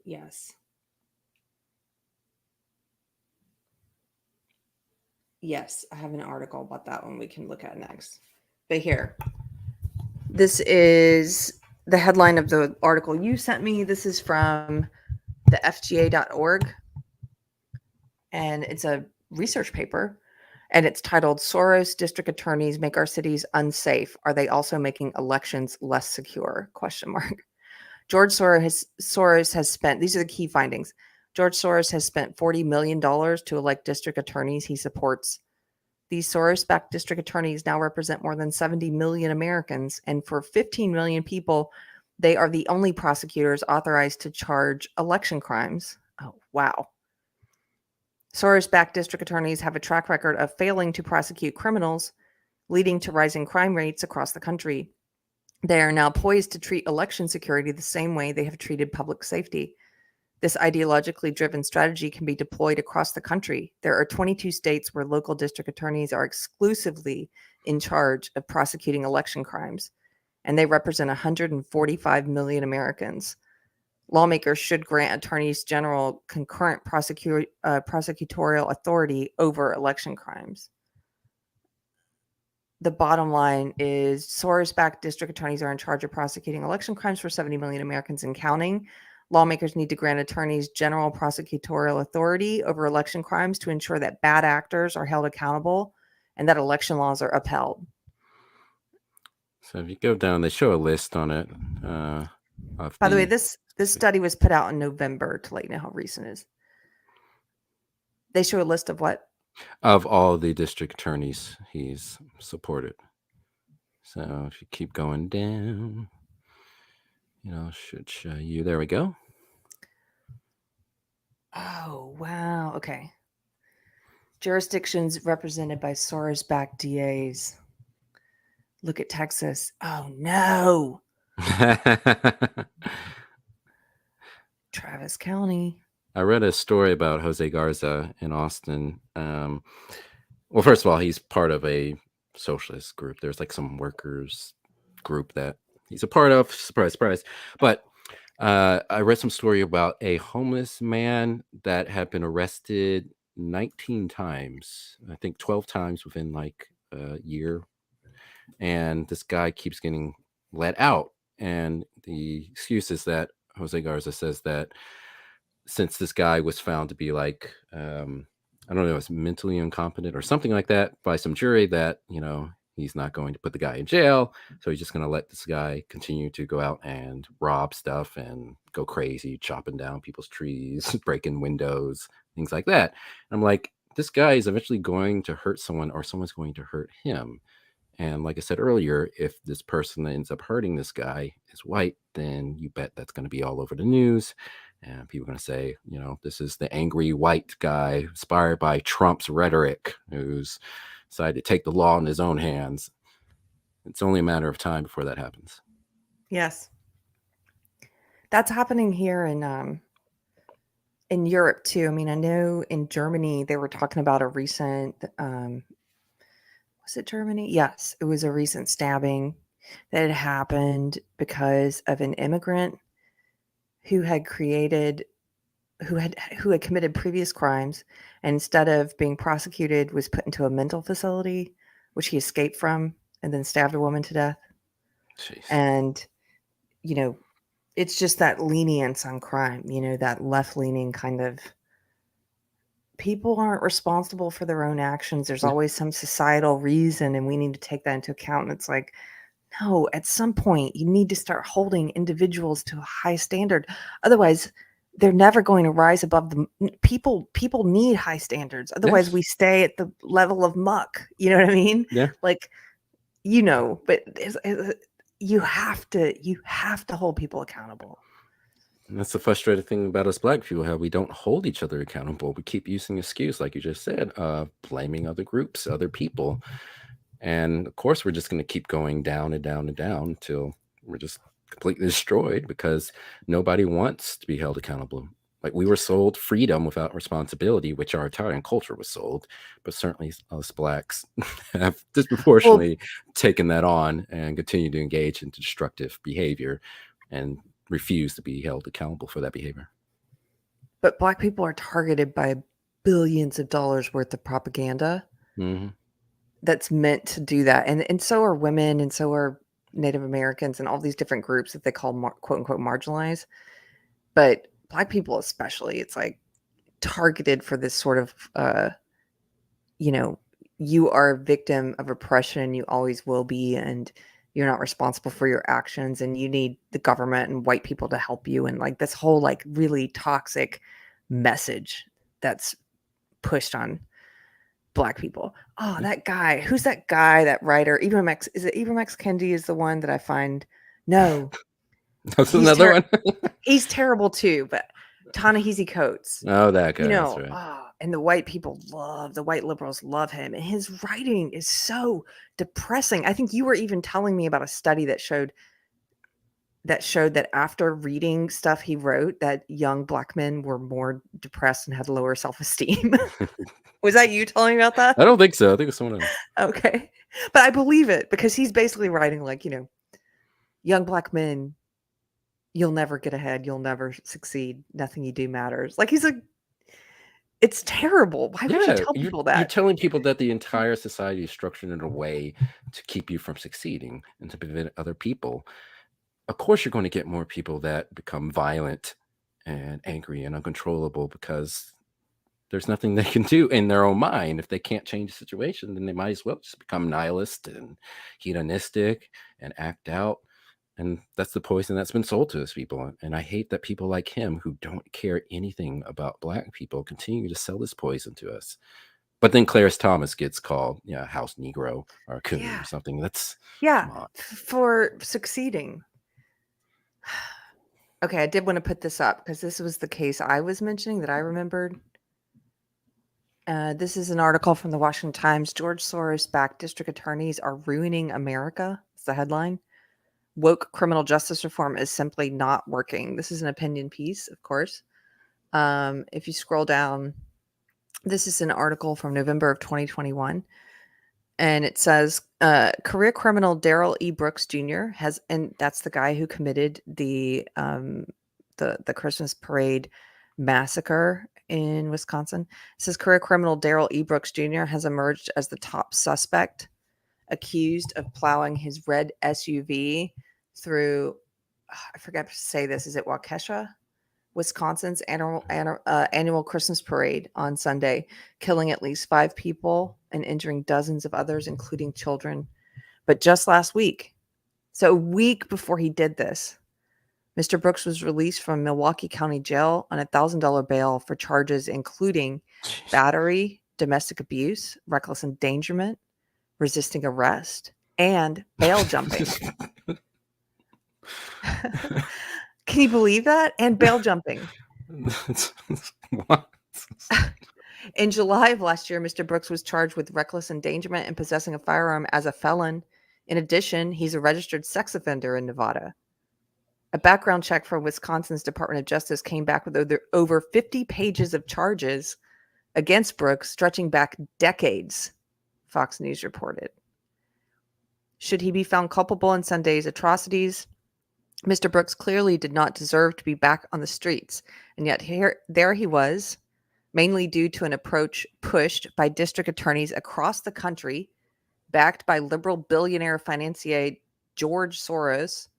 Yes. Yes, I have an article about that one we can look at next. But here, this is the headline of the article you sent me. This is from the FGA.org, and it's a research paper, and it's titled "Soros District Attorneys Make Our Cities Unsafe. Are They Also Making Elections Less Secure?" ? George Soros has spent, these are the key findings. George Soros has spent $40 million to elect district attorneys he supports. These Soros-backed district attorneys now represent more than 70 million Americans, and for 15 million people, they are the only prosecutors authorized to charge election crimes. Oh, wow. Soros-backed district attorneys have a track record of failing to prosecute criminals, leading to rising crime rates across the country. They are now poised to treat election security the same way they have treated public safety. This ideologically driven strategy can be deployed across the country. There are 22 states where local district attorneys are exclusively in charge of prosecuting election crimes, and they represent 145 million Americans. Lawmakers should grant attorneys general concurrent prosecutorial authority over election crimes. The bottom line is Soros-backed district attorneys are in charge of prosecuting election crimes for 70 million Americans and counting. Lawmakers need to grant attorneys general prosecutorial authority over election crimes to ensure that bad actors are held accountable and that election laws are upheld. So if you go down, they show a list on it. By the way, this study was put out in November to let you know how recent it is. They show a list of what? Of all the district attorneys he's supported. So if you keep going down, should show you. There we go. Oh, wow. Okay. Jurisdictions represented by Soros-backed DAs. Look at Texas. Oh, no. Travis County. I read a story about Jose Garza in Austin. Well, first of all, he's part of a socialist group. There's like some workers group that he's a part of. Surprise, surprise. But I read some story about a homeless man that had been arrested 19 times. I think 12 times within like a year. And this guy keeps getting let out. And the excuse is that Jose Garza says that since this guy was found to be like, I don't know, it's mentally incompetent or something like that by some jury, that, he's not going to put the guy in jail. So he's just going to let this guy continue to go out and rob stuff and go crazy, chopping down people's trees, breaking windows, things like that. And I'm like, this guy is eventually going to hurt someone, or someone's going to hurt him. And like I said earlier, if this person that ends up hurting this guy is white, then you bet that's going to be all over the news. And people are going to say, this is the angry white guy inspired by Trump's rhetoric, who's decided to take the law in his own hands. It's only a matter of time before that happens. Yes. That's happening here in Europe too. I mean, I know in Germany they were talking about a recent was it Germany? Yes, it was a recent stabbing that had happened because of an immigrant who had committed previous crimes, and instead of being prosecuted was put into a mental facility, which he escaped from, and then stabbed a woman to death. Jeez. And it's just that lenience on crime, that left-leaning kind of, people aren't responsible for their own actions. There's always some societal reason, and we need to take that into account. And it's like, no, at some point you need to start holding individuals to a high standard. Otherwise, they're never going to rise above the people. People need high standards. Otherwise, we stay at the level of muck. You know what I mean? Yeah. Like, but you have to hold people accountable. And that's the frustrating thing about us Black people, how we don't hold each other accountable. We keep using excuse, like you just said, blaming other groups, other people. And of course, we're just going to keep going down and down and down until we're just completely destroyed, because nobody wants to be held accountable. Like, we were sold freedom without responsibility, which our Italian culture was sold, but certainly us Blacks have disproportionately taken that on and continue to engage in destructive behavior and refuse to be held accountable for that behavior. But Black people are targeted by billions of dollars worth of propaganda that's meant to do that. And so are women, and so are Native Americans, and all these different groups that they call quote unquote marginalized. But Black people especially, it's like targeted for this sort of, you are a victim of oppression, you always will be, and you're not responsible for your actions, and you need the government and white people to help you. And like this whole like really toxic message that's pushed on Black people. Oh, that guy. Who's that guy, that writer? Ibram X. Is it Ibram X. Kendi is the one that I find? No. That's another one. He's terrible too, but Ta-Nehisi Coates. Oh, that guy. That's right. And the white liberals love him. And his writing is so depressing. I think you were even telling me about a study that showed that after reading stuff he wrote, that young Black men were more depressed and had lower self-esteem. Was that you telling me about that? I don't think so. I think it's someone else. Okay. But I believe it, because he's basically writing like, young Black men, you'll never get ahead. You'll never succeed. Nothing you do matters. Like, he's like, it's terrible. Why would you tell people that? You're telling people that the entire society is structured in a way to keep you from succeeding and to prevent other people. Of course, you're going to get more people that become violent and angry and uncontrollable, because there's nothing they can do in their own mind. If they can't change the situation, then they might as well just become nihilist and hedonistic and act out. And that's the poison that's been sold to us people. And I hate that people like him, who don't care anything about Black people, continue to sell this poison to us. But then Clarence Thomas gets called, house Negro or a coon or something. That's for succeeding. Okay, I did want to put this up because this was the case I was mentioning that I remembered. This is an article from the Washington Times. George Soros-backed district attorneys are ruining America. It's the headline. Woke criminal justice reform is simply not working. This is an opinion piece, of course. If you scroll down, this is an article from November of 2021. And it says, career criminal Darrell E. Brooks Jr. has, and that's the guy who committed the Christmas parade massacre in Wisconsin. It says career criminal Darrell E. Brooks Jr. has emerged as the top suspect, accused of plowing his red SUV through I forgot to say this. Is it Waukesha, Wisconsin's annual Christmas parade on Sunday, killing at least 5 people and injuring dozens of others, including children. But just last week, so a week before he did this, Mr. Brooks was released from Milwaukee County Jail on a $1,000 bail for charges including battery, domestic abuse, reckless endangerment, resisting arrest, and bail jumping. Can you believe that? And bail jumping. What? In July of last year, Mr. Brooks was charged with reckless endangerment and possessing a firearm as a felon. In addition, he's a registered sex offender in Nevada. A background check from Wisconsin's Department of Justice came back with over 50 pages of charges against Brooks, stretching back decades, Fox News reported. Should he be found culpable in Sunday's atrocities, Mr. Brooks clearly did not deserve to be back on the streets, and yet there he was, mainly due to an approach pushed by district attorneys across the country, backed by liberal billionaire financier George Soros,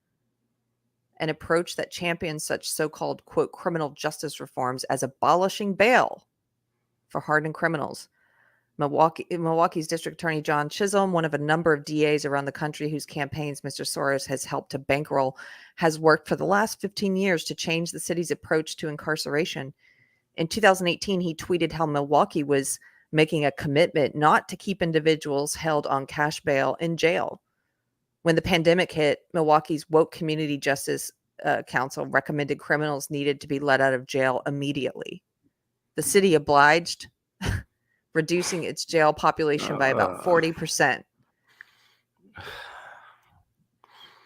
an approach that champions such so-called, quote, criminal justice reforms as abolishing bail for hardened criminals. Milwaukee's District Attorney John Chisholm, one of a number of DAs around the country whose campaigns Mr. Soros has helped to bankroll, has worked for the last 15 years to change the city's approach to incarceration. In 2018, he tweeted how Milwaukee was making a commitment not to keep individuals held on cash bail in jail. When the pandemic hit, Milwaukee's Woke Community Justice Council recommended criminals needed to be let out of jail immediately. The city obliged, reducing its jail population by about 40%.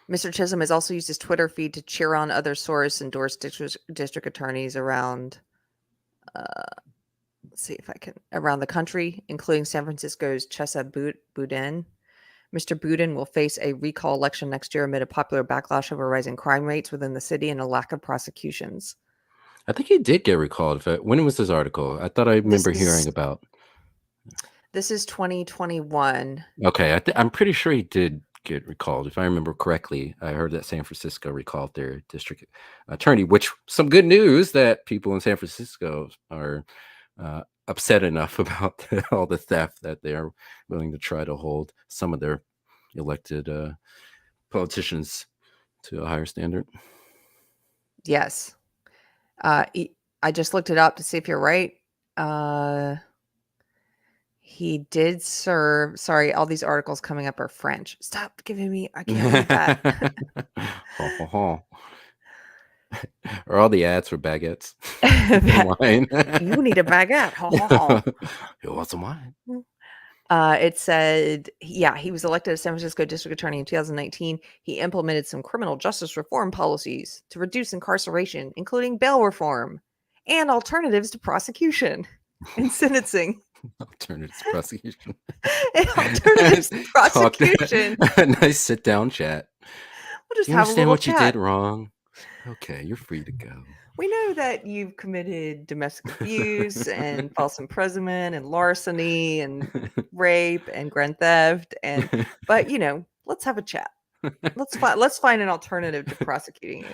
Mr. Chisholm has also used his Twitter feed to cheer on other Soros-endorsed district attorneys around, around the country, including San Francisco's Chesa Boudin. Mr. Boudin will face a recall election next year amid a popular backlash over rising crime rates within the city and a lack of prosecutions. I think he did get recalled. When was this article? I thought I remember hearing about. This is 2021. Okay, I'm pretty sure he did get recalled. If I remember correctly, I heard that San Francisco recalled their district attorney, which some good news that people in San Francisco are upset enough about all the theft that they are willing to try to hold some of their elected politicians to a higher standard. Yes. I just looked it up to see if you're right. He did serve. Sorry, all these articles coming up are French. Stop giving me. I can't read that. Are all the ads for baguettes? Wine. You need a baguette. You want some wine? It said, he was elected as San Francisco District Attorney in 2019. He implemented some criminal justice reform policies to reduce incarceration, including bail reform and alternatives to prosecution and sentencing. Alternatives to prosecution. Alternatives to prosecution. A nice sit-down chat. We'll just you have understand a what chat. You did wrong? Okay, you're free to go. We know that you've committed domestic abuse and false imprisonment and larceny and rape and grand theft, but let's have a chat. Let's find an alternative to prosecuting you.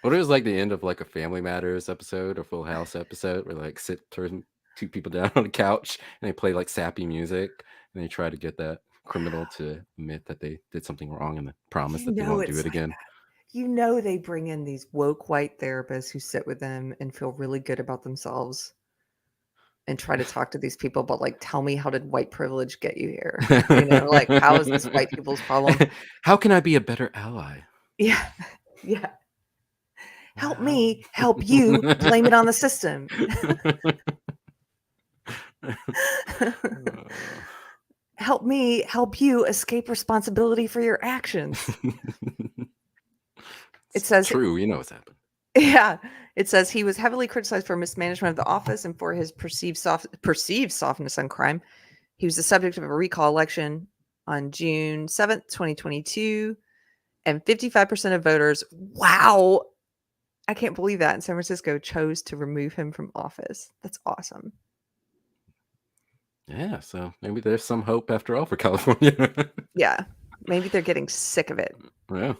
What it was like the end of like a Family Matters episode or Full House episode where like turn 2 people down on a couch and they play like sappy music and they try to get that criminal to admit that they did something wrong and promise that they won't do it again. They bring in these woke white therapists who sit with them and feel really good about themselves and try to talk to these people, but like, tell me, how did white privilege get you here? Like, how is this white people's problem? How can I be a better ally? Yeah. Help me help you, blame it on the system. Help me help you escape responsibility for your actions. It says true, what's happened. Yeah, it says he was heavily criticized for mismanagement of the office and for his perceived softness on crime. He was the subject of a recall election on June 7th, 2022, and 55% of voters, wow, I can't believe that, in San Francisco chose to remove him from office. That's awesome. Yeah, so maybe there's some hope after all for California. Yeah, maybe they're getting sick of it. Yeah.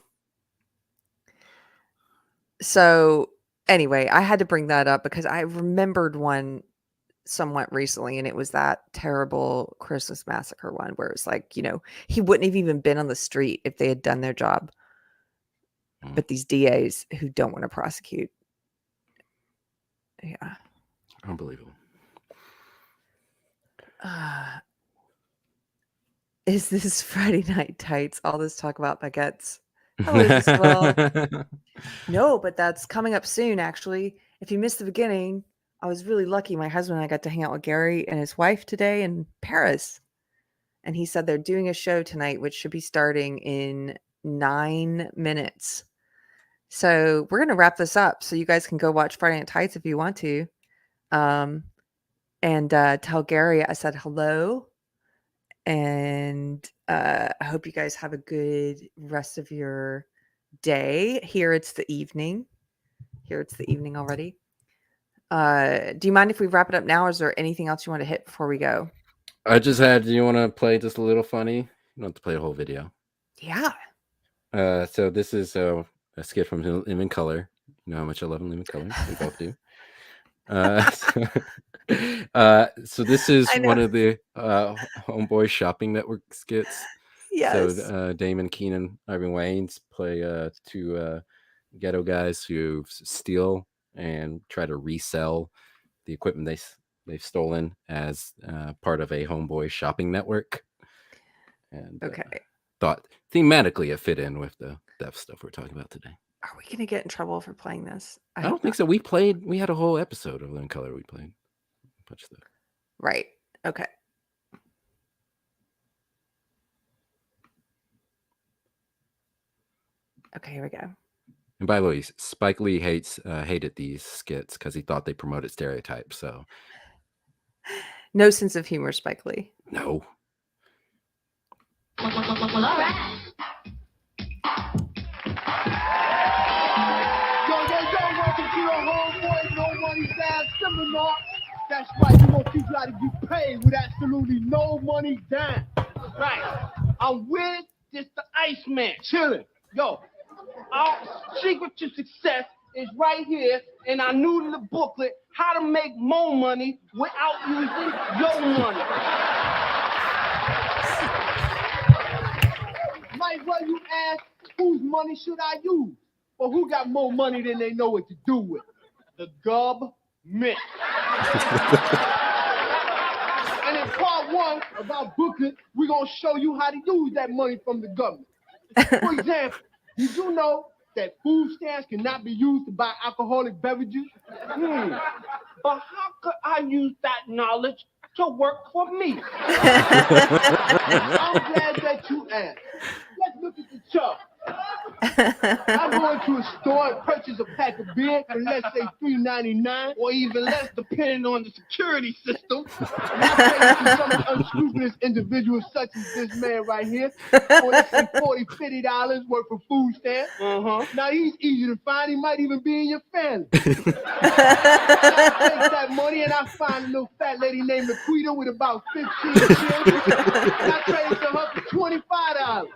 So anyway, I had to bring that up because I remembered one somewhat recently, and it was that terrible Christmas massacre one where it's like, he wouldn't have even been on the street if they had done their job. But these DAs who don't want to prosecute. Yeah. Unbelievable. Is this Friday Night Tights? All this talk about baguettes. Hello, Giselle. No, but that's coming up soon, actually. If you missed the beginning, I was really lucky. My husband and I got to hang out with Gary and his wife today in Paris. And he said they're doing a show tonight, which should be starting in 9 minutes. So we're going to wrap this up so you guys can go watch Friday Night Tights if you want to. And tell Gary I said hello. And I hope you guys have a good rest of your day. Here it's the evening. Already. Do you mind if we wrap it up now, or is there anything else you want to hit before we go? Do you want to play just a little funny? You don't have to play the whole video. Yeah. So this is a skit from Living Color. You know how much I love Living Color. We both do. So this is one of the Homeboy Shopping Network skits. Yes. So Damon, Keenan, Ivan Wayans play two ghetto guys who steal and try to resell the equipment they've stolen as part of a Homeboy Shopping Network. And thought thematically it fit in with the theft stuff we're talking about today. Are we gonna get in trouble for playing this? I don't think so. We had a whole episode of Living Color. We played a bunch of stuff. Right. Okay. Okay, here we go. And by the way, Spike Lee hated these skits because he thought they promoted stereotypes. So no sense of humor, Spike Lee. No. Well, all right. Welcome to the Homeboy No Money Down seminar. That's right, we're going to teach you how to get paid with absolutely no money down. Right. I'm with just the Iceman, chilling. Yo, our secret to success is right here in our new little booklet, How to Make More Money Without Using Your Money. Might well you ask, whose money should I use? Well, who got more money than they know what to do with? The government. And in part one of our booklet, we're going to show you how to use that money from the government. For example, did you know that food stamps cannot be used to buy alcoholic beverages? But how could I use that knowledge to work for me? I'm glad that you asked. Let's look at the chart. I'm going to a store and purchase a pack of beer for, let's say, $3.99 or even less, depending on the security system. And I pay to some unscrupulous individuals such as this man right here for, let's say, $40, $50 worth of food stamps. Now, he's easy to find. He might even be in your family. I take that money and I find a little fat lady named Laquita with about 15 children. And I trade it to her for $25.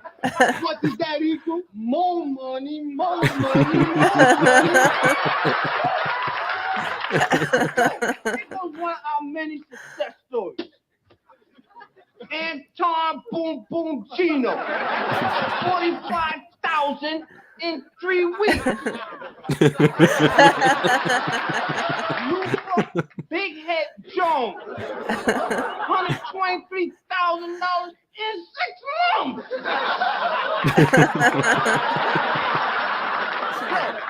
What does that equal? More money, more money, more money. It was one of our many success stories. Anton Boom Boom Gino, 45,000 in 3 weeks. Big Head Jones, $123,000 in 6 months.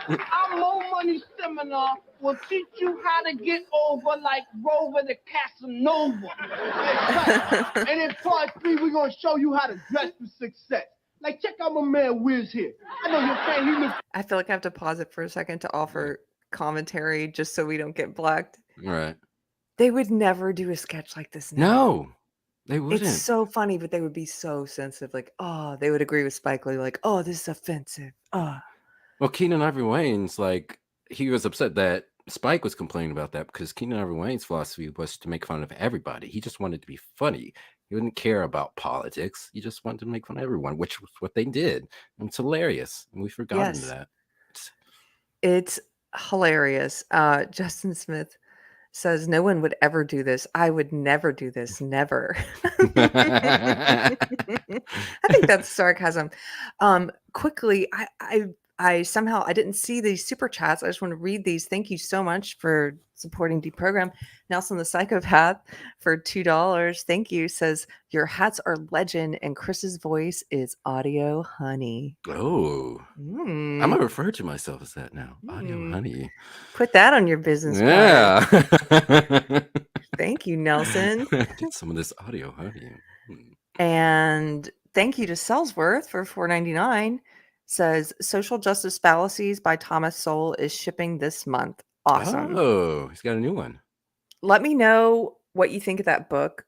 Our More Money seminar will teach you how to get over like Rover the Casanova. Right. And in part 3, we're going to show you how to dress for success. Like, check out my man Wiz here. I know you're saying he looks. I feel like I have to pause it for a second to offer commentary just so we don't get blacked. Right. They would never do a sketch like this now. No, they wouldn't. It's so funny, but they would be so sensitive. Like, oh, they would agree with Spike Lee. Like, oh, this is offensive. Oh. Well, Keenan Ivory Wayans, like, he was upset that Spike was complaining about that because Keenan Ivory Wayans' philosophy was to make fun of everybody. He just wanted to be funny. He didn't care about politics. He just wanted to make fun of everyone, which was what they did. And it's hilarious. And we've forgotten that. It's hilarious. Justin Smith says, "No one would ever do this. I would never do this. Never." I think that's sarcasm. Quickly, I somehow I didn't see these super chats. I just want to read these. Thank you so much for supporting Deprogram. Nelson the Psychopath for $2. Thank you. Says your hats are legend and Chris's voice is audio honey. Oh, I'm gonna refer to myself as that now. Audio honey. Put that on your business card. Yeah. Thank you, Nelson. Get some of this audio honey. And thank you to Sellsworth for $4.99. Says Social Justice Fallacies by Thomas Sowell is shipping this month. Awesome. Oh, he's got a new one. Let me know what you think of that book,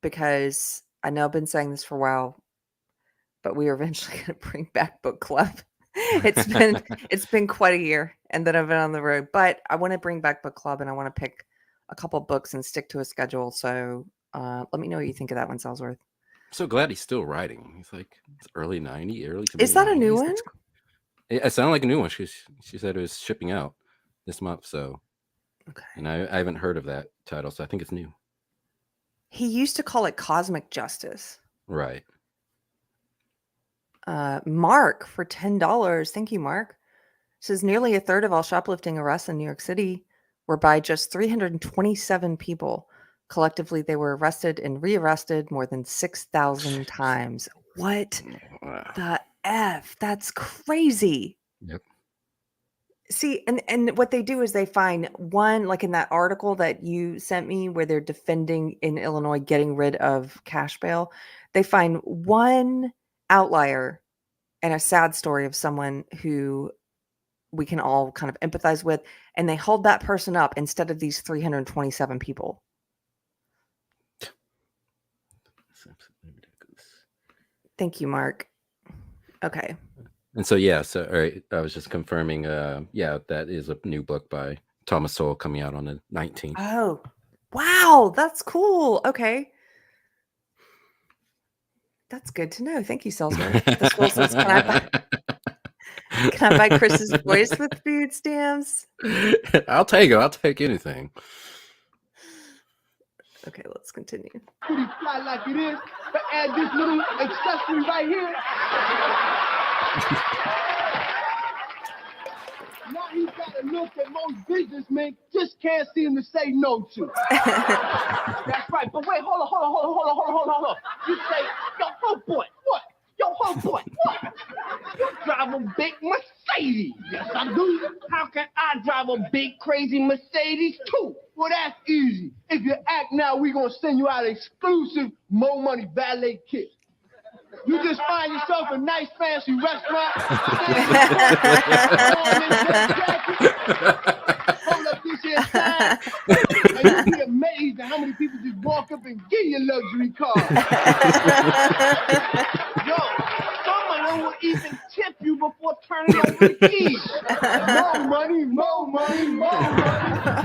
because I know I've been saying this for a while, but we are eventually going to bring back book club. It's been quite a year, and then I've been on the road. But I want to bring back book club, and I want to pick a couple books and stick to a schedule. So let me know what you think of that one, Sellsworth. I'm so glad he's still writing. He's like it's early 90s, early to Is that a new mid-90s. one? It sounded like a new one. She said it was shipping out this month. So, Okay. and I haven't heard of that title, so I think it's new. He used to call it Cosmic Justice. Right. Mark for $10. Thank you, Mark. Says nearly a third of all shoplifting arrests in New York City were by just 327 people. Collectively, they were arrested and rearrested more than 6,000 times. What the F? That's crazy. Yep. See, and what they do is they find one, like in that article that you sent me where they're defending in Illinois getting rid of cash bail, they find one outlier and a sad story of someone who we can all kind of empathize with, and they hold that person up instead of these 327 people. Thank you, Mark. Okay. And so, yeah, so all right, I was just confirming, yeah, that is a new book by Thomas Sowell coming out on the 19th. Oh, wow, that's cool. Okay. That's good to know. Thank you, Sellsworth. This will says, can I buy Chris's voice with food stamps? I'll take it. I'll take anything. Okay, let's continue. Pretty fly like it is, but add this little accessory right here. Now he's got a look that most businessmen just can't seem to say no to. That's right. But wait, hold on. You say, yo, homeboy, what? Yo, homeboy, what? You drive a big Mercedes. Yes, I do. How can I drive a big, crazy Mercedes, too? Well, that's easy. If you act now, we're going to send you out an exclusive Mo Money valet kit. You just find yourself a nice, fancy restaurant. Hold up this here sign, and you'll be amazed at how many people just walk up and give you a luxury car. Yo, some of them will even tip you before turning over the keys. More money.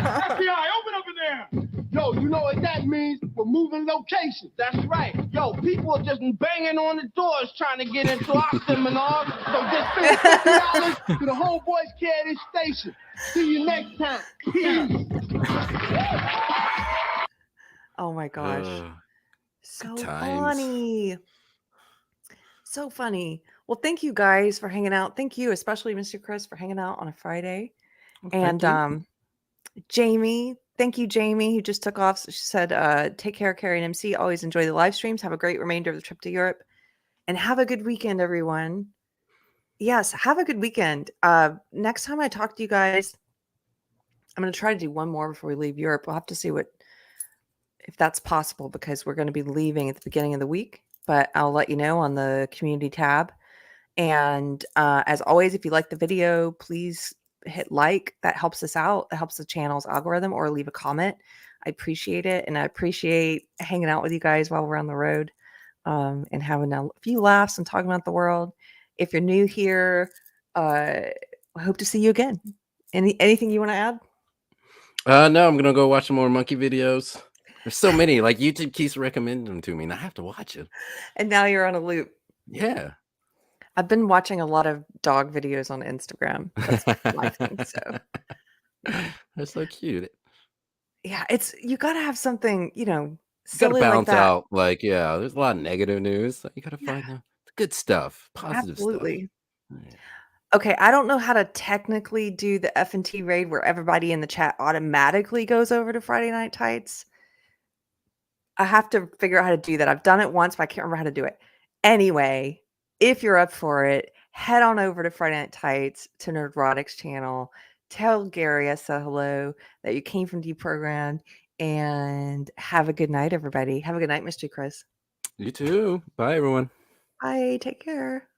FBI, open up in there. Yo, you know what that means? We're moving locations. That's right. Yo, people are just banging on the doors trying to get into our seminars. So just spend $50 to the homeboys care of this station. See you next time. Peace. Oh my gosh. So times. funny. So funny. Well, thank you guys for hanging out. Thank you, especially Mr. Chris, for hanging out on a Friday. And Jamie, thank you, Jamie, who just took off. She said, take care, Keri and MC. Always enjoy the live streams. Have a great remainder of the trip to Europe. And have a good weekend, everyone. Yes, have a good weekend. Next time I talk to you guys, I'm going to try to do one more before we leave Europe. We'll have to see if that's possible, because we're going to be leaving at the beginning of the week. But I'll let you know on the community tab. And as always, if you like the video, please hit like. That helps us out. That helps the channel's algorithm, or leave a comment. I appreciate it. And I appreciate hanging out with you guys while we're on the road, and having a few laughs and talking about the world. If you're new here, I hope to see you again. Anything you want to add? No, I'm going to go watch some more monkey videos. There's so many, like YouTube keeps recommending them to me, and I have to watch it. And now you're on a loop. Yeah. I've been watching a lot of dog videos on Instagram. That's my thing. So They're so cute. yeah, you got to have something, You gotta silly like balance that. out, like, yeah, there's a lot of negative news. So you gotta find Yeah, the good stuff, positive stuff. absolutely. Yeah. Okay, I don't know how to technically do the F&T raid where everybody in the chat automatically goes over to Friday Night Tights. I have to figure out how to do that. I've done it once, but I can't remember how to do it. Anyway, if you're up for it, head on over to Friday Night Tights to Nerdrotics channel. Tell Gary I said hello, that you came from Deprogrammed, and have a good night, everybody. Have a good night, Mr. Chris. You too. Bye, everyone. Bye. Take care.